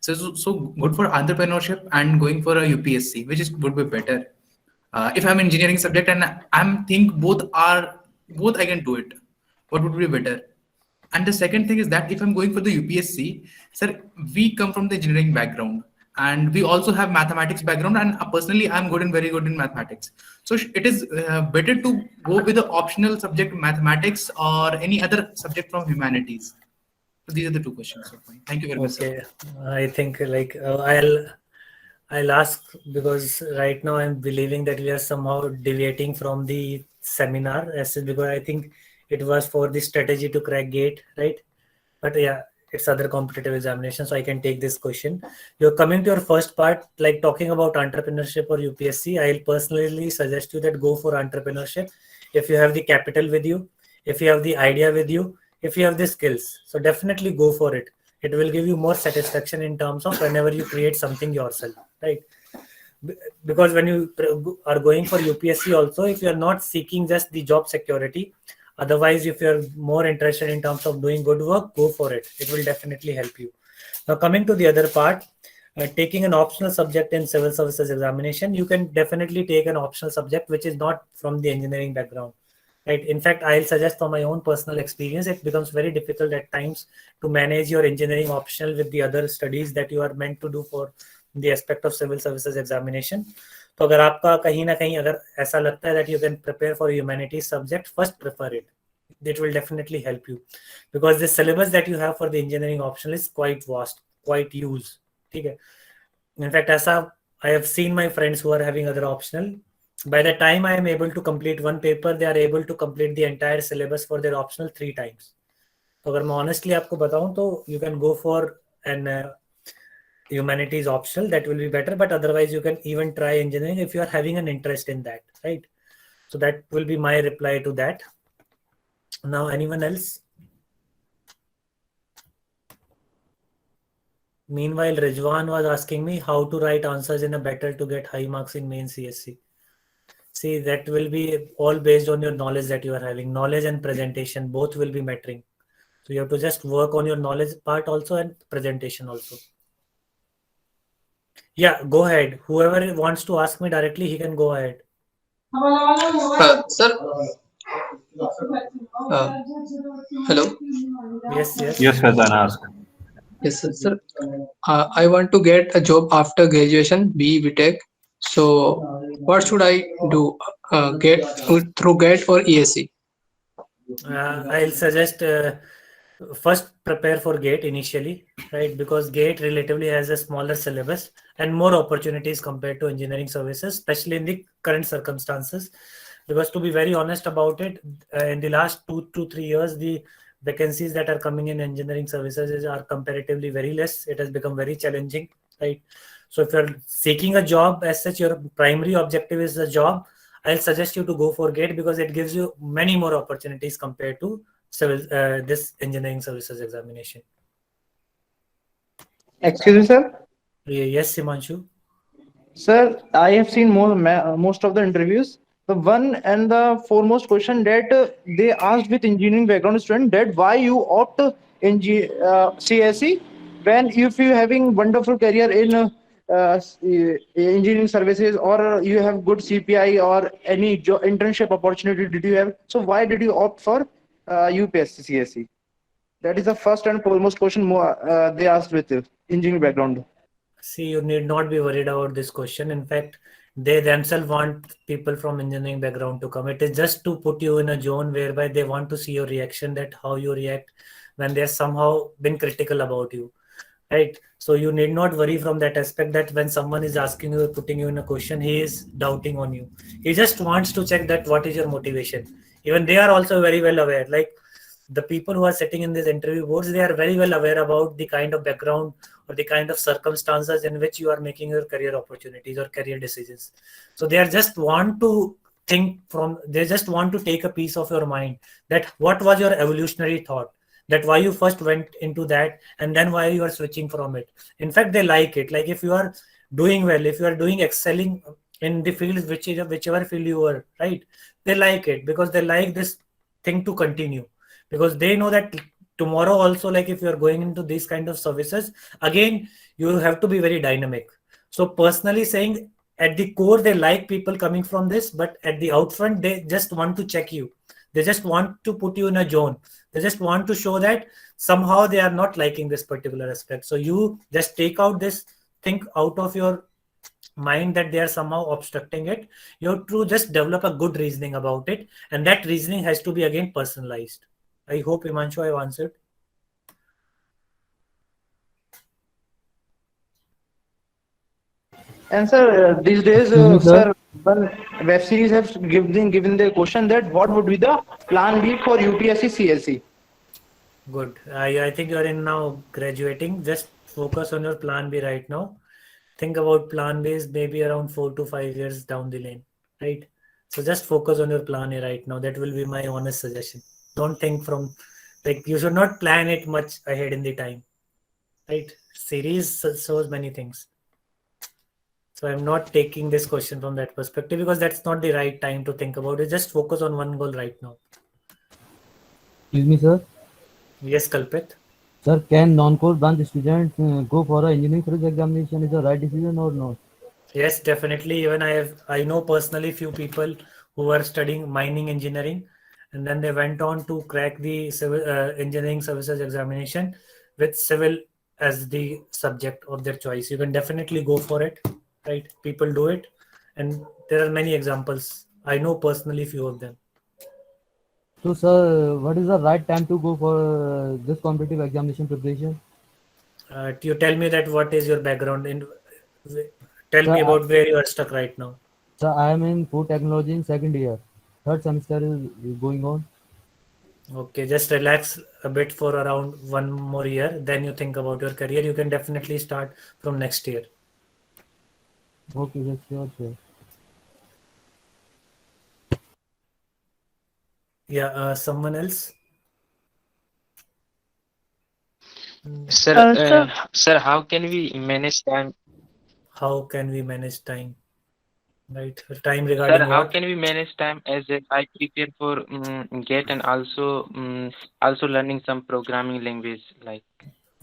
So good for entrepreneurship and going for a UPSC, would be better. If I'm engineering subject and I'm think both I can do it. What would be better? And the second thing is that if I'm going for the UPSC, sir, we come from the engineering background and we also have mathematics background. And personally, I'm very good in mathematics. So it is better to go with the optional subject mathematics or any other subject from humanities. So these are the two questions of mine. Thank you very much. Okay, I think I'll ask, because right now I'm believing that we are somehow deviating from the seminar, because I think it was for the strategy to crack GATE, right? But yeah, it's other competitive examination, so I can take this question. You're coming to your first part, like talking about entrepreneurship or UPSC. I'll personally suggest you that go for entrepreneurship if you have the capital with you, if you have the idea with you, if you have the skills. So definitely go for it. It will give you more satisfaction in terms of whenever you create something yourself, right? Because when you are going for UPSC also, if you are not seeking just the job security, otherwise if you're more interested in terms of doing good work, go for it. It will definitely help you. Now coming to the other part, taking an optional subject in civil services examination, you can definitely take an optional subject which is not from the engineering background, right? In fact, I'll suggest from my own personal experience, it becomes very difficult at times to manage your engineering optional with the other studies that you are meant to do for the aspect of civil services examination. तो अगर आपका कहीं ना कहीं अगर ऐसा लगता है that you can prepare for a humanities subject, first prefer it. It will definitely help you, because the syllabus that you have for the engineering optional is quite vast, quite huge. ठीक है? In fact, I have seen my friends who are having other optional. By the time I am able to complete one paper, they are able to complete the entire syllabus for their optional 3 times. तो अगर मैं honestly आपको बताऊं तो you can go for an humanities optional, that will be better, but otherwise you can even try engineering if you are having an interest in that, right? So that will be my reply to that. Now anyone else? Meanwhile, Rijwan was asking me how to write answers in a better to get high marks in main CSC. See, that will be all based on your knowledge that you are having. Knowledge and presentation both will be mattering. So you have to just work on your knowledge part also and presentation also. Yeah, go ahead. Whoever wants to ask me directly, he can go ahead. Sir, hello. Yes, yes. Yes, Faizan, ask. Yes, sir. I want to get a job after graduation, BTech. So, what should I do? Get through GATE or ESC? I'll suggest first prepare for GATE initially, right? Because GATE relatively has a smaller syllabus and more opportunities compared to engineering services, especially in the current circumstances. Because to be very honest about it, in the last 2 to 3 years, the vacancies that are coming in engineering services are comparatively very less. It has become very challenging, right? So if you're seeking a job as such, your primary objective is a job, I'll suggest you to go for GATE because it gives you many more opportunities compared to civil this engineering services examination. Excuse me, sir. Yes, Simanshu. Sir, I have seen most of the interviews. The one and the foremost question that they asked with engineering background student that why you opt in CSE when if you having wonderful career in engineering services or you have good CPI or any internship opportunity did you have? So why did you opt for UPSC CSE? That is the first and foremost question they asked with engineering background. See, you need not be worried about this question. In fact, they themselves want people from engineering background to come. It is just to put you in a zone whereby they want to see your reaction, that how you react when they're somehow been critical about you, right? So you need not worry from that aspect that when someone is asking you, putting you in a question, he is doubting on you. He just wants to check that what is your motivation. Even they are also very well aware. Like the people who are sitting in these interview boards, they are very well aware about the kind of background or the kind of circumstances in which you are making your career opportunities or career decisions. So they are just want to they just want to take a piece of your mind, that what was your evolutionary thought, that why you first went into that and then why you are switching from it. In fact, they like it. Like if you are doing well, if you are doing excelling in the field, whichever field you are, right, they like it because they like this thing to continue, because they know that tomorrow also, like if you are going into these kind of services, again you have to be very dynamic. So personally saying, at the core they like people coming from this, but at the outfront they just want to check you. They just want to put you in a zone. They just want to show that somehow they are not liking this particular aspect. So you just take out this thing out of your mind that they are somehow obstructing it. You have to just develop a good reasoning about it, and that reasoning has to be again personalized. I hope, Imanshu, I've answered. And sir, these days, sir, one web series have given the question that what would be the plan B for UPSC CSE? Good. I think you're in now graduating. Just focus on your plan B right now. Think about plan B is maybe around 4 to 5 years down the lane, right? So just focus on your plan A right now. That will be my honest suggestion. Don't think from, like, you should not plan it much ahead in the time, right? Series shows many things. So I'm not taking this question from that perspective because that's not the right time to think about it. Just focus on one goal right now. Excuse me, sir. Yes, Kalpit. Sir, can non-core branch students go for a engineering service examination? Is the right decision or not? Yes, definitely. Even I know personally few people who were studying mining engineering, and then they went on to crack the civil engineering services examination with civil as the subject of their choice. You can definitely go for it, right? People do it, and there are many examples. I know personally few of them. So, sir, what is the right time to go for this competitive examination preparation? You tell me that what is your background in. Tell Sir, me about where you are stuck right now. sir, I am in food technology in second year. Third semester is going on. Okay, just relax a bit for around 1 more year. Then you think about your career. You can definitely start from next year. Okay, yes, sure, sure. Yeah, someone else? Sir, Sir, sir, how can we manage time? How can we manage time? Right. Time Sir, regarding how what? can we manage time as I prepare for GATE and also learning some programming language like.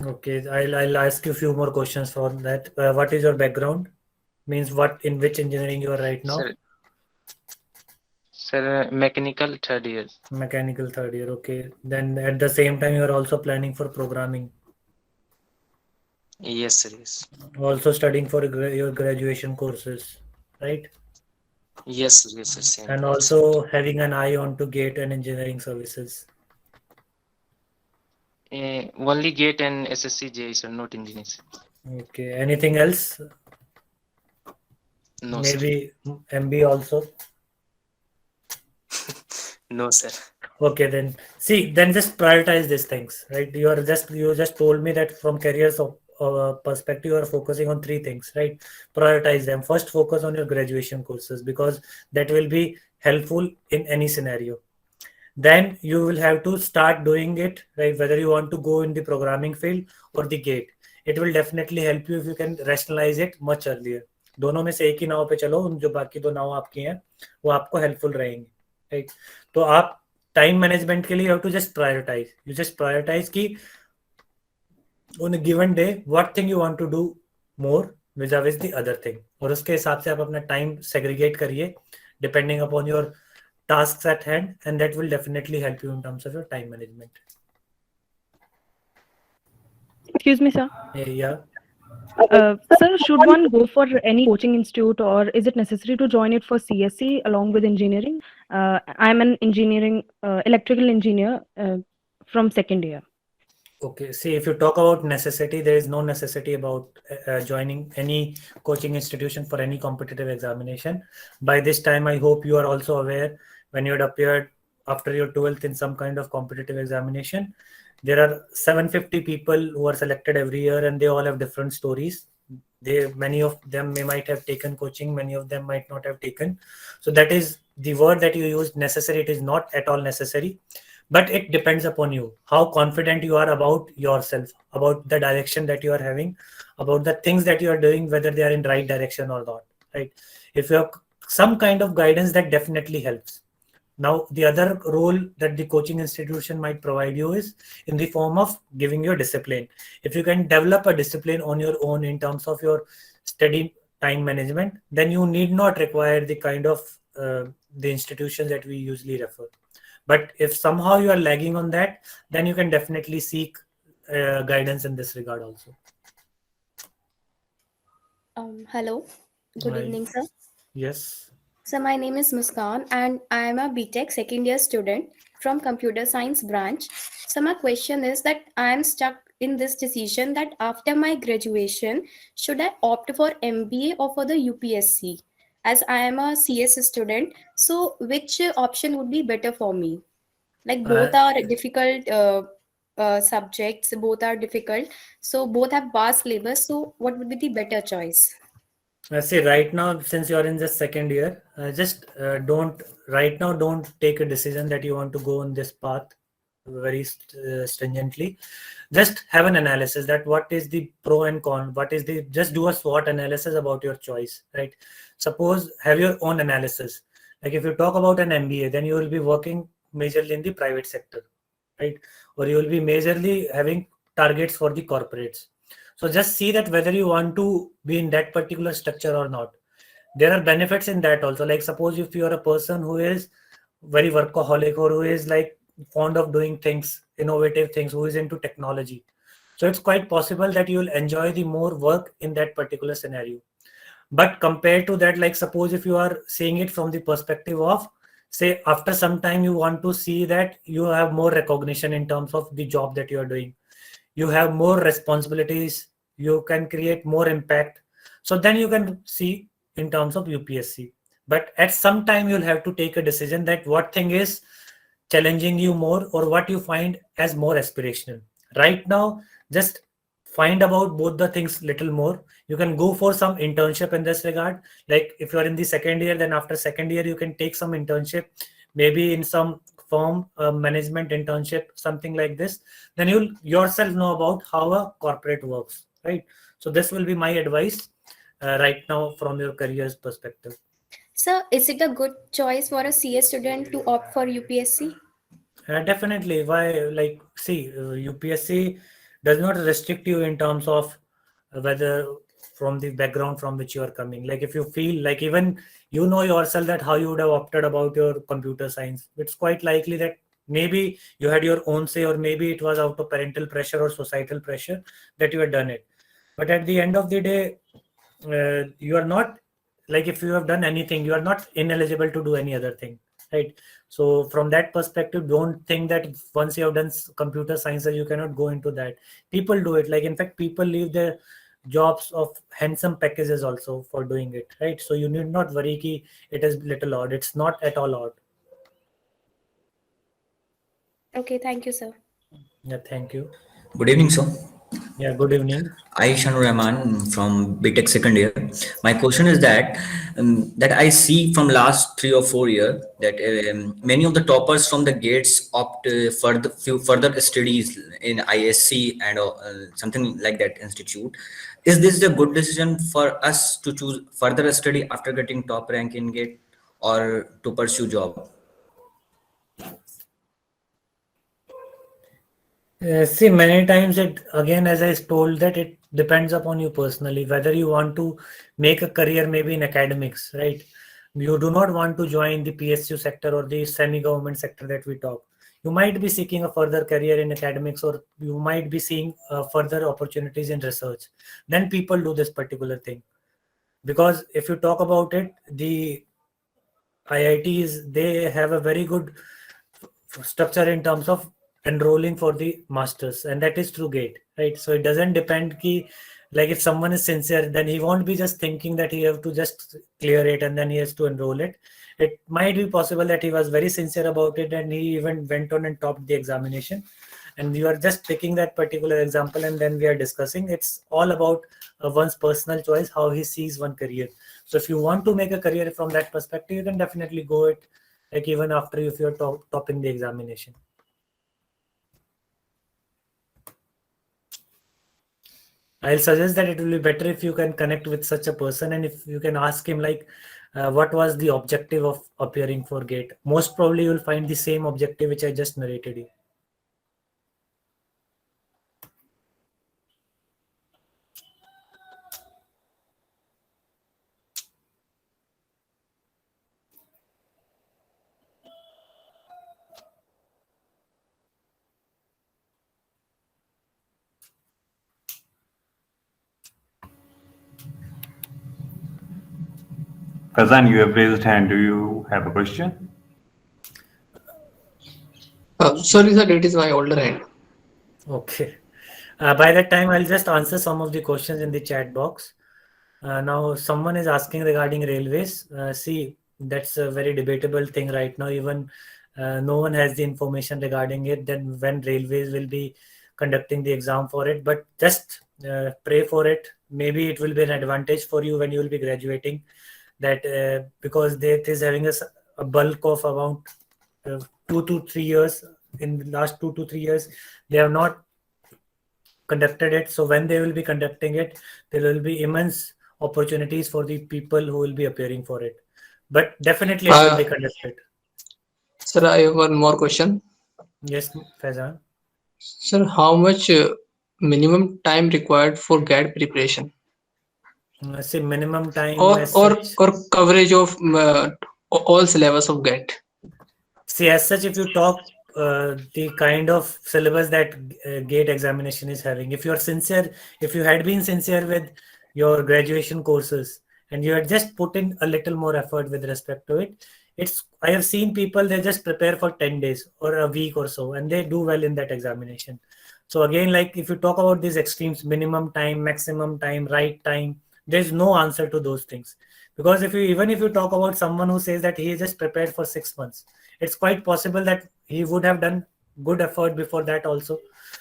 Okay, I'll ask you a few more questions for that. What is your background? Means what in which engineering you are right now? Sir, mechanical third year. Mechanical third year. Okay. Then at the same time you are also planning for programming. Yes, sir. Yes. Also studying for your graduation courses, right? Yes, sir. Yes, sir. Same. And also having an eye on to GATE and engineering services. Only GATE and SSC JEE, sir, not engineers. Okay. Anything else? No, Maybe MB also. No, sir. Okay, then see, then just prioritize these things, right? You just told me that from careers perspective, you are focusing on three things, right? Prioritize them. First, focus on your graduation courses because that will be helpful in any scenario. Then you will have to start doing it, right? Whether you want to go in the programming field or the GATE, it will definitely help you if you can rationalize it much earlier. दोनों में से एक ही नाव पे चलो, जो बाकी दो नाव आपकी हैं वो आपको हेल्पफुल रहेंगे, राइट? तो आप टाइम मैनेजमेंट के लिए you have to just prioritise. You just prioritise कि on a given day what thing you want to do more vis-a-vis the other thing, और उसके हिसाब से आप अपना टाइम सेग्रीगेट करिए depending upon your tasks at hand, and that will definitely help you in terms of your time management. Excuse me, sir. Yeah. Sir, should one go for any coaching institute, or is it necessary to join it for CSE along with engineering? I'm an engineering, electrical engineer from second year. Okay, see, if you talk about necessity, there is no necessity about joining any coaching institution for any competitive examination. By this time, I hope you are also aware when you had appeared after your 12th in some kind of competitive examination. There are 750 people who are selected every year, and they all have different stories. Many of them might have taken coaching, many of them might not have taken. So that is the word that you used, necessary. It is not at all necessary. But it depends upon you, how confident you are about yourself, about the direction that you are having, about the things that you are doing, whether they are in right direction or not, right? If you have some kind of guidance, that definitely helps. Now, the other role that the coaching institution might provide you is in the form of giving you discipline. If you can develop a discipline on your own in terms of your study time management, then you need not require the kind of the institutions that we usually refer. But if somehow you are lagging on that, then you can definitely seek guidance in this regard also. Hello. Good Hi. evening, sir. Yes. So my name is Muskan and I am a BTech second year student from computer science branch. So my question is that I am stuck in this decision that after my graduation, should I opt for MBA or for the UPSC? As I am a CS student, so which option would be better for me? Like both are difficult subjects, both are difficult. So both have vast syllabus. So what would be the better choice? I say right now, since you're in the second year, don't take a decision that you want to go on this path very stringently. Just have an analysis that what is the pro and con, just do a SWOT analysis about your choice, right? Suppose have your own analysis. Like if you talk about an MBA, then you will be working majorly in the private sector, right? Or you will be majorly having targets for the corporates. So just see that whether you want to be in that particular structure or not. There are benefits in that also. Like suppose if you are a person who is very workaholic or who is like fond of doing things, innovative things, who is into technology. So it's quite possible that you will enjoy the more work in that particular scenario. But compared to that, like suppose if you are seeing it from the perspective of, say, after some time you want to see that you have more recognition in terms of the job that you are doing. You have more responsibilities, you can create more impact. So then you can see in terms of UPSC. But at some time you'll have to take a decision that what thing is challenging you more or what you find as more aspirational. Right now, just find about both the things little more. You can go for some internship in this regard. Like if you're in the second year, then after second year, you can take some internship, maybe in some firm, a management internship, something like this, then you'll yourself know about how a corporate works, right? So this will be my advice right now from your career's perspective. Sir, is it a good choice for a CS student to opt for UPSC? Definitely. Why? Like, see, UPSC does not restrict you in terms of whether from the background from which you are coming. Like, if you feel like even you know yourself that how you would have opted about your computer science, it's quite likely that maybe you had your own say, or maybe it was out of parental pressure or societal pressure that you had done it. But at the end of the day, you are not, like, if you have done anything, you are not ineligible to do any other thing, right? So from that perspective, don't think that once you have done computer science, you cannot go into that. People do it. Like, in fact, people leave their jobs of handsome packages also for doing it, right? So you need not worry ki it is little odd. It's not at all odd. Okay, thank you, sir. Yeah, thank you. Good evening, sir. Yeah, good evening. Aishan Rahman from BTech second year. My question is that I see from last 3 or 4 years that many of the toppers from the GATES opt for the further studies in ISC and something like that institute. Is this a good decision for us to choose further study after getting top rank in GATE or to pursue job? See, many times it, again, as I told, that it depends upon you personally, whether you want to make a career maybe in academics, right? You do not want to join the PSU sector or the semi-government sector that we talk. You might be seeking a further career in academics, or you might be seeing further opportunities in research. Then people do this particular thing. Because if you talk about it, the IITs, they have a very good structure in terms of enrolling for the masters, and that is through GATE, right? So it doesn't depend ki, like, if someone is sincere, then he won't be just thinking that he have to just clear it and then he has to enroll it. It might be possible that he was very sincere about it and he even went on and topped the examination, and you are just picking that particular example and then we are discussing. It's all about one's personal choice, how he sees one career. So if you want to make a career from that perspective, you can definitely go it, like, even after if you're topping the examination. I'll suggest that it will be better if you can connect with such a person, and if you can ask him, like, what was the objective of appearing for GATE. Most probably you will find the same objective which I just narrated you. Kazan, you have raised hand. Do you have a question? Sorry, sir, it is my older hand. Okay. By that time, I'll just answer some of the questions in the chat box. Now, someone is asking regarding railways. See, that's a very debatable thing right now. Even no one has the information regarding it, then when railways will be conducting the exam for it. But just pray for it. Maybe it will be an advantage for you when you will be graduating, that because it is having a bulk of about 2 to 3 years. In the last 2 to 3 years, they have not conducted it. So when they will be conducting it, there will be immense opportunities for the people who will be appearing for it. But definitely it will be conducted. Sir, I have one more question. Yes, Faizan. Sir, how much minimum time required for GATE preparation? Say minimum time Or such. coverage of all syllabus of GATE. See, as such, if you talk the kind of syllabus that GATE examination is having, if you are sincere, if you had been sincere with your graduation courses and you had just put in a little more effort with respect to it, I have seen people, they just prepare for 10 days or a week or so, and they do well in that examination. So again, like, if you talk about these extremes, minimum time, maximum time, right time, there's no answer to those things. Because even if you talk about someone who says that he just prepared for 6 months, it's quite possible that he would have done good effort before that also.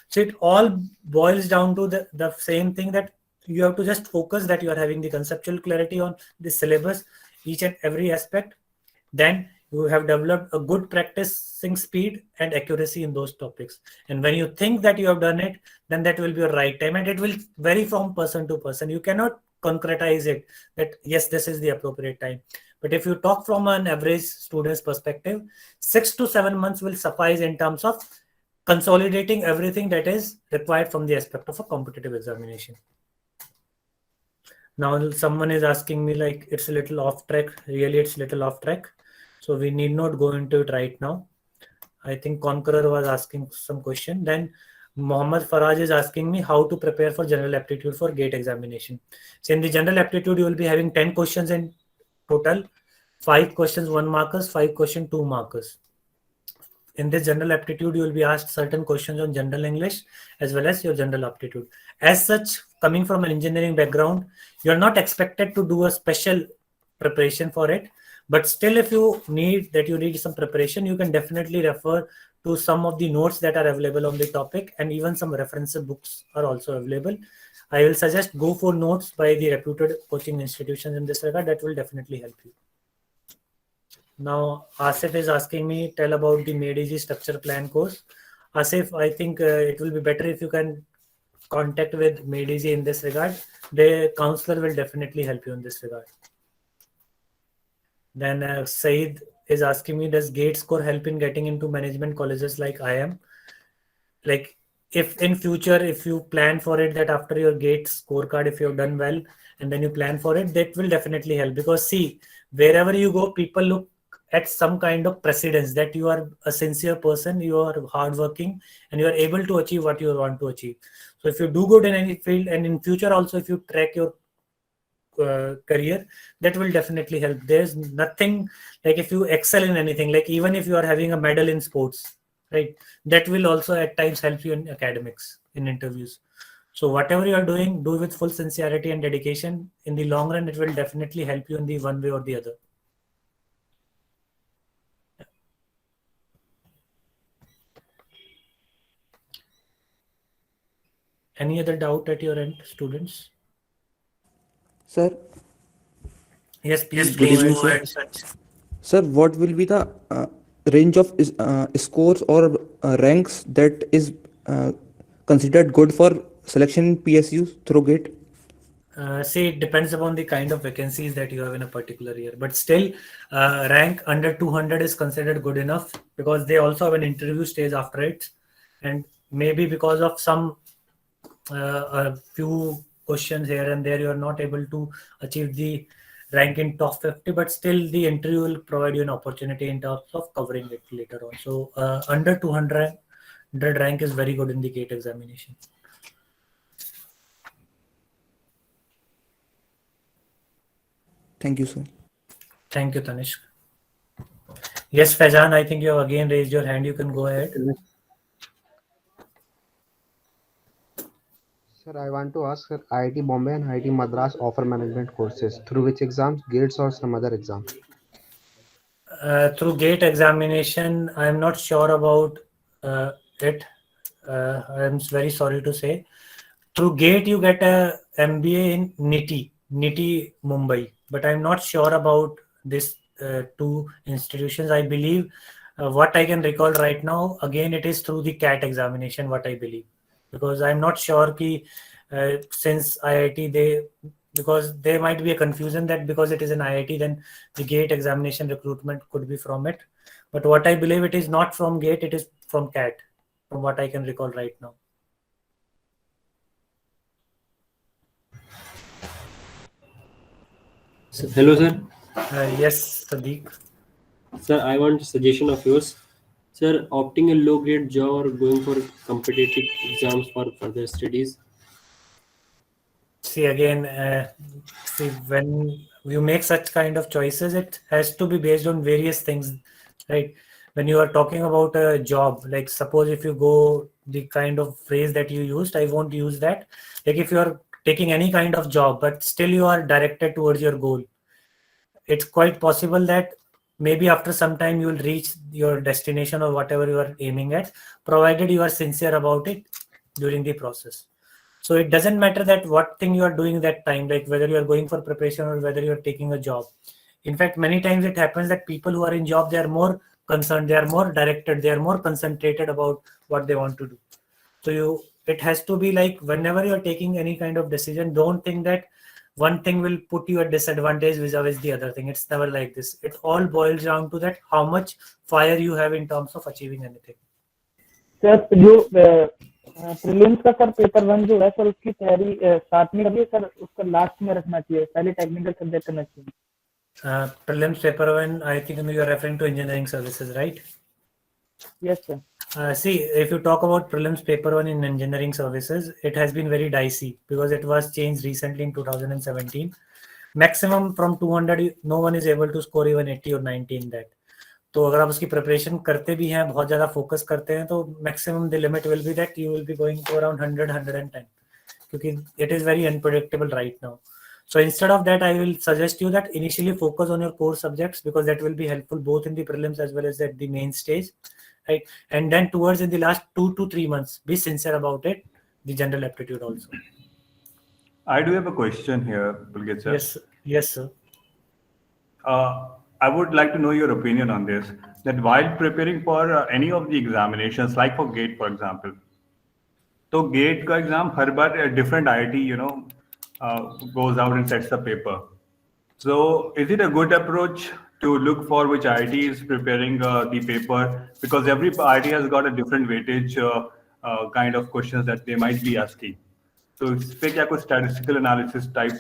So it all boils down to the same thing, that you have to just focus that you are having the conceptual clarity on the syllabus, each and every aspect. Then You have developed a good practicing speed and accuracy in those topics. And when you think that you have done it, then that will be your right time, and it will vary from person to person. You cannot concretize it that yes, this is the appropriate time. But if you talk from an average student's perspective, 6 to 7 months will suffice in terms of consolidating everything that is required from the aspect of a competitive examination. Now someone is asking me like it's a little off track. Really, it's a little off track. So we need not go into it right now. I think Conqueror was asking some question. Then Mohammad Faraj is asking me how to prepare for general aptitude for GATE examination. So in the general aptitude, you will be having 10 questions in total, 5 questions 1 markers, 5 questions 2 markers. In this general aptitude, you will be asked certain questions on general English as well as your general aptitude. As such, coming from an engineering background, you are not expected to do a special preparation for it. But still, if you need some preparation, you can definitely refer to some of the notes that are available on the topic, and even some reference books are also available. I will suggest go for notes by the reputed coaching institutions in this regard. That will definitely help you. Now, Asif is asking me, tell about the Made Easy Structure Plan course. Asif, I think it will be better if you can contact with Made Easy in this regard. The counselor will definitely help you in this regard. Then Saeed is asking me, does GATE score help in getting into management colleges like I am? Like if in future, if you plan for it, that after your GATE scorecard, if you have done well, and then you plan for it, that will definitely help. Because see, wherever you go, people look at some kind of precedence that you are a sincere person, you are hardworking, and you are able to achieve what you want to achieve. So if you do good in any field, and in future also, if you track your career, that will definitely help. There's nothing like if you excel in anything, like even if you are having a medal in sports, right, that will also at times help you in academics, in interviews. So whatever you are doing, do with full sincerity and dedication. In the long run, it will definitely help you in the one way or the other. Any other doubt at your end, students? Sir. Yes, please Good go evening, ahead. sir. Sir, what will be the range of scores or ranks that is considered good for selection in PSUs through GATE? See, it depends upon the kind of vacancies that you have in a particular year. But still, rank under 200 is considered good enough, because they also have an interview stage after it. And maybe because of some a few questions here and there, you are not able to achieve the rank in top 50, but still the interview will provide you an opportunity in terms of covering it later on. So under 200 rank is very good in the GATE examination. Thank you, sir. Thank you, Tanishq. Yes, Faizan, I think you have again raised your hand. You can go ahead. Sir, I want to ask, sir, IIT Bombay and IIT Madras offer management courses. Through which exams? GATES or some other exam? Through GATE examination, I am not sure about it. I am very sorry to say. Through GATE, you get a MBA in NITI Mumbai, but I'm not sure about this two institutions. I believe what I can recall right now, again, it is through the CAT examination, what I believe. Because I'm not sure ki, since IIT, because there might be a confusion that because it is an IIT, then the GATE examination recruitment could be from it. But what I believe, it is not from GATE, it is from CAT, from what I can recall right now. So, hello, sir. Yes, Sadiq. Sir, I want a suggestion of yours. Sir, opting a low-grade job or going for competitive exams for further studies? See, again, when you make such kind of choices, it has to be based on various things, right? When you are talking about a job, like suppose if you go the kind of phrase that you used, I won't use that. Like if you are taking any kind of job, but still you are directed towards your goal, it's quite possible that maybe after some time you will reach your destination or whatever you are aiming at, provided you are sincere about it during the process. So it doesn't matter that what thing you are doing that time, like whether you are going for preparation or whether you are taking a job. In fact, many times it happens that people who are in job, they are more concerned, they are more directed, they are more concentrated about what they want to do. So it has to be like, whenever you're taking any kind of decision, don't think that one thing will put you at disadvantage vis-a-vis the other thing. It's never like this. It all boils down to that how much fire you have in terms of achieving anything. Sir जो prelims का sir paper 1 जो है sir उसकी तैयारी साथ में करनी है सर, उसका लास्ट में रखना चाहिए, पहले टेक्निकल सब्जेक्ट करना चाहिए. Prelims paper 1, I think you are referring to engineering services, right? Yes, sir. See, if you talk about prelims paper 1 in engineering services, it has been very dicey because it was changed recently in 2017. Maximum from 200, no one is able to score even 80 or 90 in that. तो अगर आप उसकी preparation करते भी हैं, बहुत ज़्यादा focus करते हैं, तो maximum the limit will be that you will be going to around 100-110, क्योंकि it is very unpredictable right now. So instead of that, I will suggest you that initially focus on your core subjects, because that will be helpful both in the prelims as well as at the main stage, right? And then towards in the last 2 to 3 months, be sincere about it, the general aptitude also. I do have a question here, Pulkit sir. Yes, sir. I would like to know your opinion on this, that while preparing for any of the examinations, like for GATE, for example, so GATE का exam her bar different IIT, goes out and sets the paper. So is it a good approach to look for which IIT is preparing the paper? Because every IIT has got a different weightage kind of questions that they might be asking. So इस पे क्या कोई statistical analysis type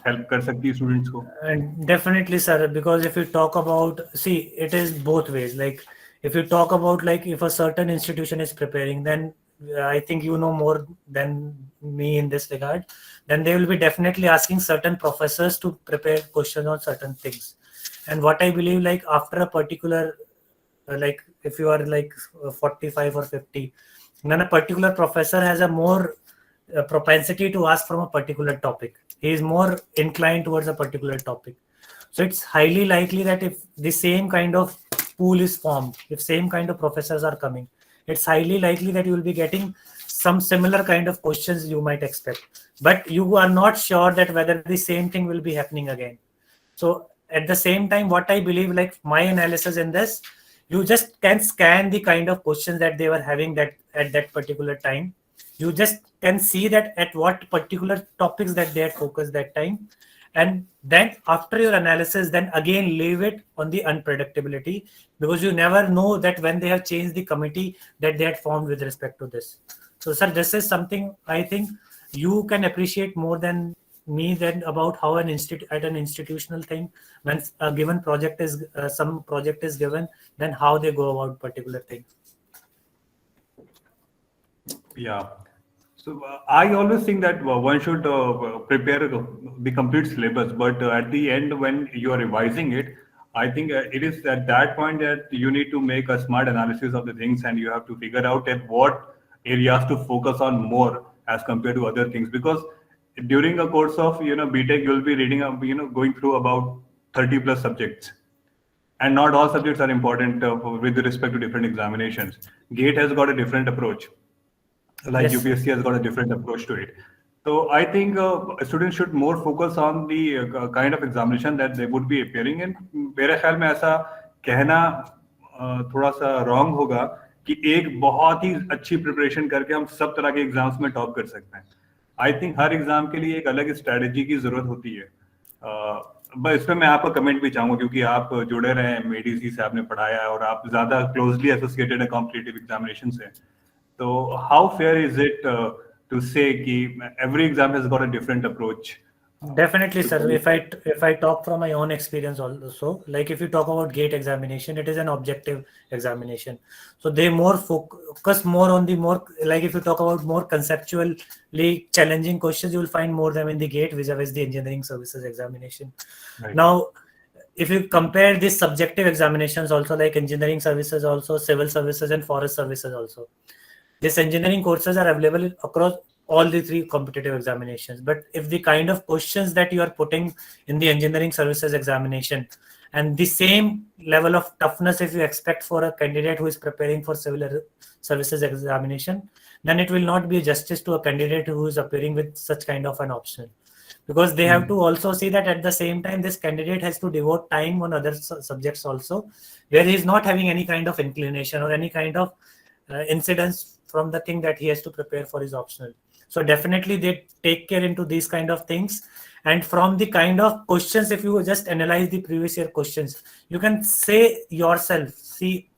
help कर सकती है students को? And definitely, sir, because if you talk about, see, it is both ways. Like if you talk about, like, if a certain institution is preparing, then I think you know more than me in this regard. Then they will be definitely asking certain professors to prepare questions on certain things. And what I believe, like after a particular, like if you are like 45 or 50, then a particular professor has a more propensity to ask from a particular topic. He is more inclined towards a particular topic. So it's highly likely that if the same kind of pool is formed, if same kind of professors are coming, it's highly likely that you will be getting some similar kind of questions you might expect. But you are not sure that whether the same thing will be happening again. So at the same time, what I believe, like my analysis in this, you just can scan the kind of questions that they were having that at that particular time. You just can see that at what particular topics that they had focused that time. And then after your analysis, then again leave it on the unpredictability, because you never know that when they have changed the committee that they had formed with respect to this. So sir, this is something I think you can appreciate more than me than about how an institutional thing, when a given project is some project is given, then how they go about particular thing. Yeah. So I always think that one should prepare the complete syllabus, but at the end, when you are revising it, I think it is at that point that you need to make a smart analysis of the things, and you have to figure out at what areas to focus on more as compared to other things. Because during a course of BTech, you'll be reading going through about 30 plus subjects, and not all subjects are important with respect to different examinations. GATE has got a different approach. Like yes. UPSC has got a different approach to it. So I think students should more focus on the kind of examination that they would be appearing in. मेरे ख्याल में ऐसा कहना थोड़ा सा wrong होगा कि एक बहुत ही अच्छी preparation करके हम सब तरह के exams में top कर सकते हैं. I think हर exam के लिए एक अलग strategy की जरूरत होती है. बस इसमें मैं आपका कमेंट भी चाहूँगा, क्योंकि आप जुड़े रहे हैं, मेडीसी से आपने पढ़ाया है और आप ज़्यादा closely associated है competitive examination से. So how fair is it to say that every exam has got a different approach? Definitely, sir. If I talk from my own experience also, like if you talk about GATE examination, it is an objective examination. So they more focus more on the more, like if you talk about more conceptually challenging questions, you will find more them in the GATE vis-a-vis the engineering services examination. Right. Now, if you compare these subjective examinations also, like engineering services also, civil services and forest services also, these engineering courses are available across all the 3 competitive examinations. But if the kind of questions that you are putting in the engineering services examination and the same level of toughness if you expect for a candidate who is preparing for civil services examination, then it will not be justice to a candidate who is appearing with such kind of an option. because they have to also see that at the same time this candidate has to devote time on other subjects also, where he is not having any kind of inclination or any kind of incidence from the thing that he has to prepare for his optional. So definitely they take care into these kind of things. And from the kind of questions, if you just analyze the previous year questions, you can say yourself, see,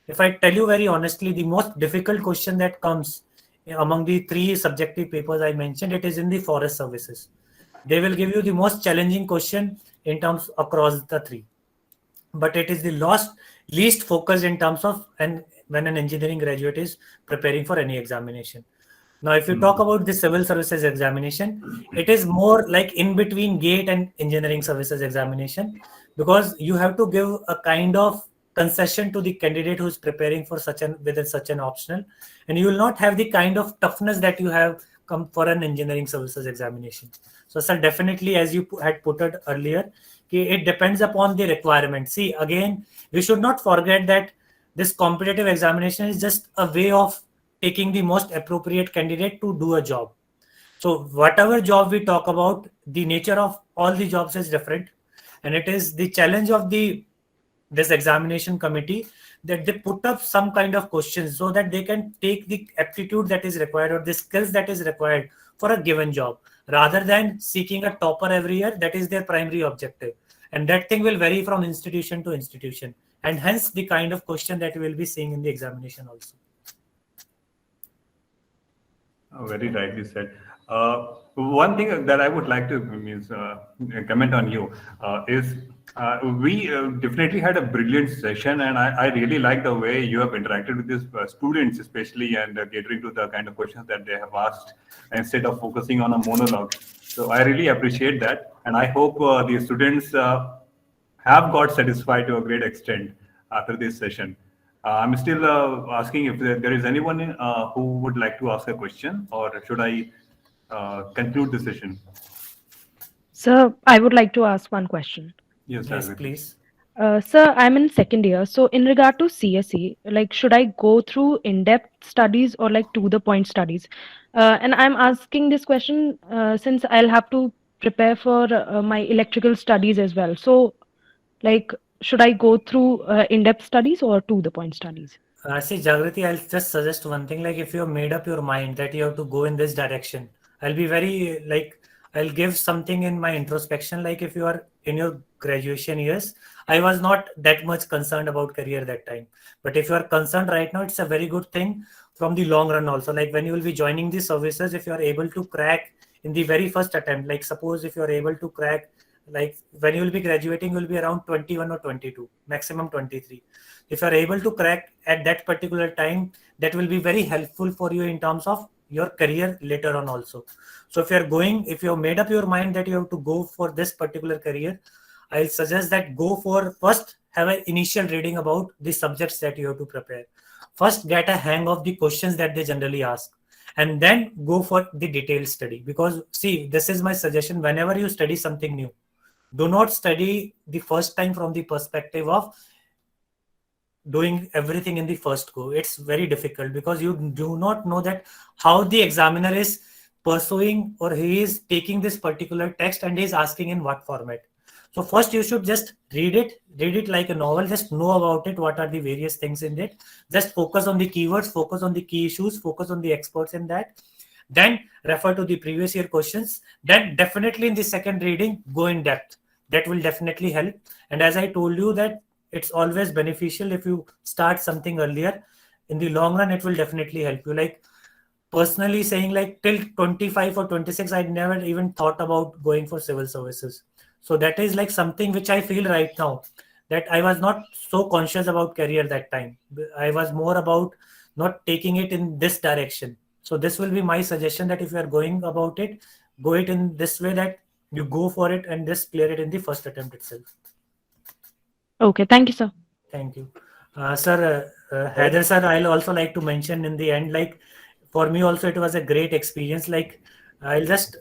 if I tell you very honestly, the most difficult question that comes among the 3 subjective papers I mentioned, it is in the forest services. They will give you the most challenging question in terms across the 3. But it is the least focused in terms of when an engineering graduate is preparing for any examination. Now, if you talk about the civil services examination, it is more like in between GATE and engineering services examination, because you have to give a kind of concession to the candidate who is preparing for such an optional, and you will not have the kind of toughness that you have come for an engineering services examination. So, sir, definitely, as you had put it earlier, it depends upon the requirement. See, again, we should not forget that this competitive examination is just a way of taking the most appropriate candidate to do a job. So whatever job we talk about, the nature of all the jobs is different, and it is the challenge of this examination committee that they put up some kind of questions so that they can take the aptitude that is required or the skills that is required for a given job, rather than seeking a topper every year. That is their primary objective, and that thing will vary from institution to institution, and hence the kind of question that we will be seeing in the examination also. Very rightly said. One thing that I would like to comment on you is we definitely had a brilliant session, and I really like the way you have interacted with these students, especially, and catering to the kind of questions that they have asked instead of focusing on a monologue. So I really appreciate that, and I hope the students have got satisfied to a great extent after this session. I'm still asking if there is anyone who would like to ask a question, or should I conclude the session? Sir, I would like to ask one question. Yes, please. Sir, I'm in second year. So in regard to CSE, like, should I go through in-depth studies or like to-the-point studies? And I'm asking this question since I'll have to prepare for my electrical studies as well. So, like, should I go through in-depth studies or to-the-point studies? See, Jagriti, I'll just suggest one thing. Like, if you have made up your mind that you have to go in this direction, I'll be very, I'll give something in my introspection. Like, if you are in your graduation years, I was not that much concerned about career that time. But if you are concerned right now, it's a very good thing from the long run also. Like, when you will be joining the services, if you are able to crack in the very first attempt, like suppose if you are able to crack, like when you will be graduating, you will be around 21 or 22, maximum 23. If you are able to crack at that particular time, that will be very helpful for you in terms of your career later on also. So if you have made up your mind that you have to go for this particular career, I'll suggest that go for first have an initial reading about the subjects that you have to prepare. First, get a hang of the questions that they generally ask, and then go for the detailed study. Because see, this is my suggestion: whenever you study something new, do not study the first time from the perspective of doing everything in the first go. It's very difficult because you do not know that how the examiner is pursuing or he is taking this particular text and he is asking in what format. So first you should just read it like a novel, just know about it, what are the various things in it, just focus on the keywords, focus on the key issues, focus on the experts in that, then refer to the previous year questions. Then definitely in the second reading, go in depth. That will definitely help. And as I told you that it's always beneficial if you start something earlier. In the long run, it will definitely help you. Like personally saying, like till 25 or 26, I never even thought about going for civil services. So that is like something which I feel right now, that I was not so conscious about career that time. I was more about not taking it in this direction. So this will be my suggestion, that if you are going about it, go it in this way, that you go for it and just clear it in the first attempt itself. Okay, thank you, sir. Thank you. Sir, Heather sir, I'll also like to mention in the end, like for me also it was a great experience. Like I'll just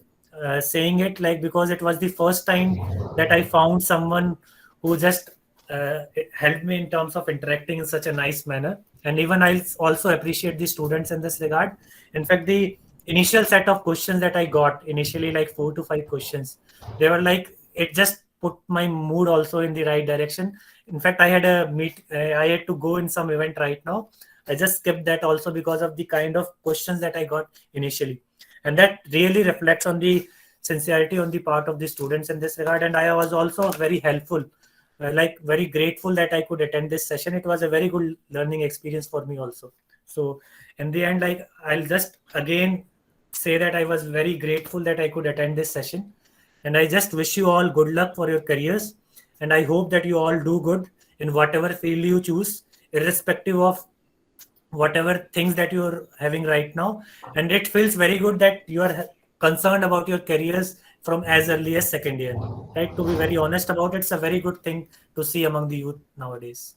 saying it like because it was the first time that I found someone who just helped me in terms of interacting in such a nice manner. And even I also appreciate the students in this regard. In fact, the initial set of questions that I got initially, like 4 to 5 questions, they were like, it just put my mood also in the right direction. In fact, I had I had to go in some event right now. I just skipped that also because of the kind of questions that I got initially. And that really reflects on the sincerity on the part of the students in this regard. And I was also very helpful, like very grateful that I could attend this session. It was a very good learning experience for me also. So in the end, like, I'll just again say that I was very grateful that I could attend this session. And I just wish you all good luck for your careers. And I hope that you all do good in whatever field you choose, irrespective of whatever things that you're having right now. And it feels very good that you are concerned about your careers from as early as second year, right? To be very honest about it, it's a very good thing to see among the youth nowadays.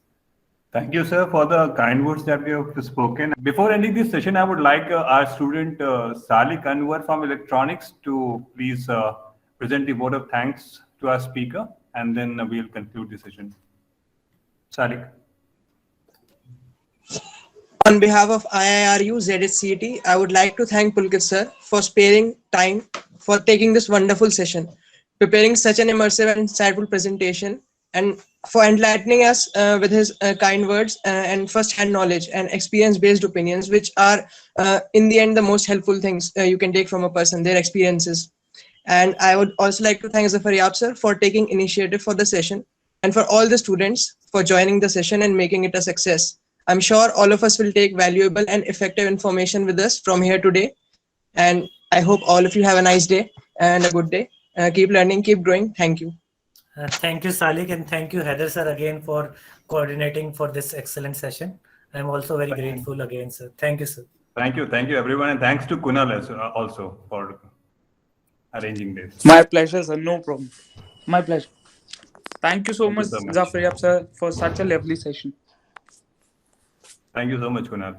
Thank you, sir, for the kind words that we have spoken. Before ending this session, I would like our student Salik Anwar from electronics to please present the vote of thanks to our speaker, and then we'll conclude the session. Salik. On behalf of IIRU ZSCET, I would like to thank Pulkit sir for sparing time for taking this wonderful session, preparing such an immersive and insightful presentation, and for enlightening us with his kind words and first-hand knowledge and experience-based opinions, which are in the end the most helpful things you can take from a person, their experiences. And I would also like to thank Zafar Yab sir for taking initiative for the session, and for all the students for joining the session and making it a success. I'm sure all of us will take valuable and effective information with us from here today. And I hope all of you have a nice day and a good day. Keep learning, keep growing. Thank you. Thank you, Salik, and thank you, Heather sir, again for coordinating for this excellent session. I'm also very grateful again, sir. Thank you, sir. Thank you, everyone, and thanks to Kunal also for arranging this. My pleasure, sir. No problem. My pleasure. Thank you so Thank you much, so much. Zafar Yab sir, for such a lovely session. Thank you so much, Kunal.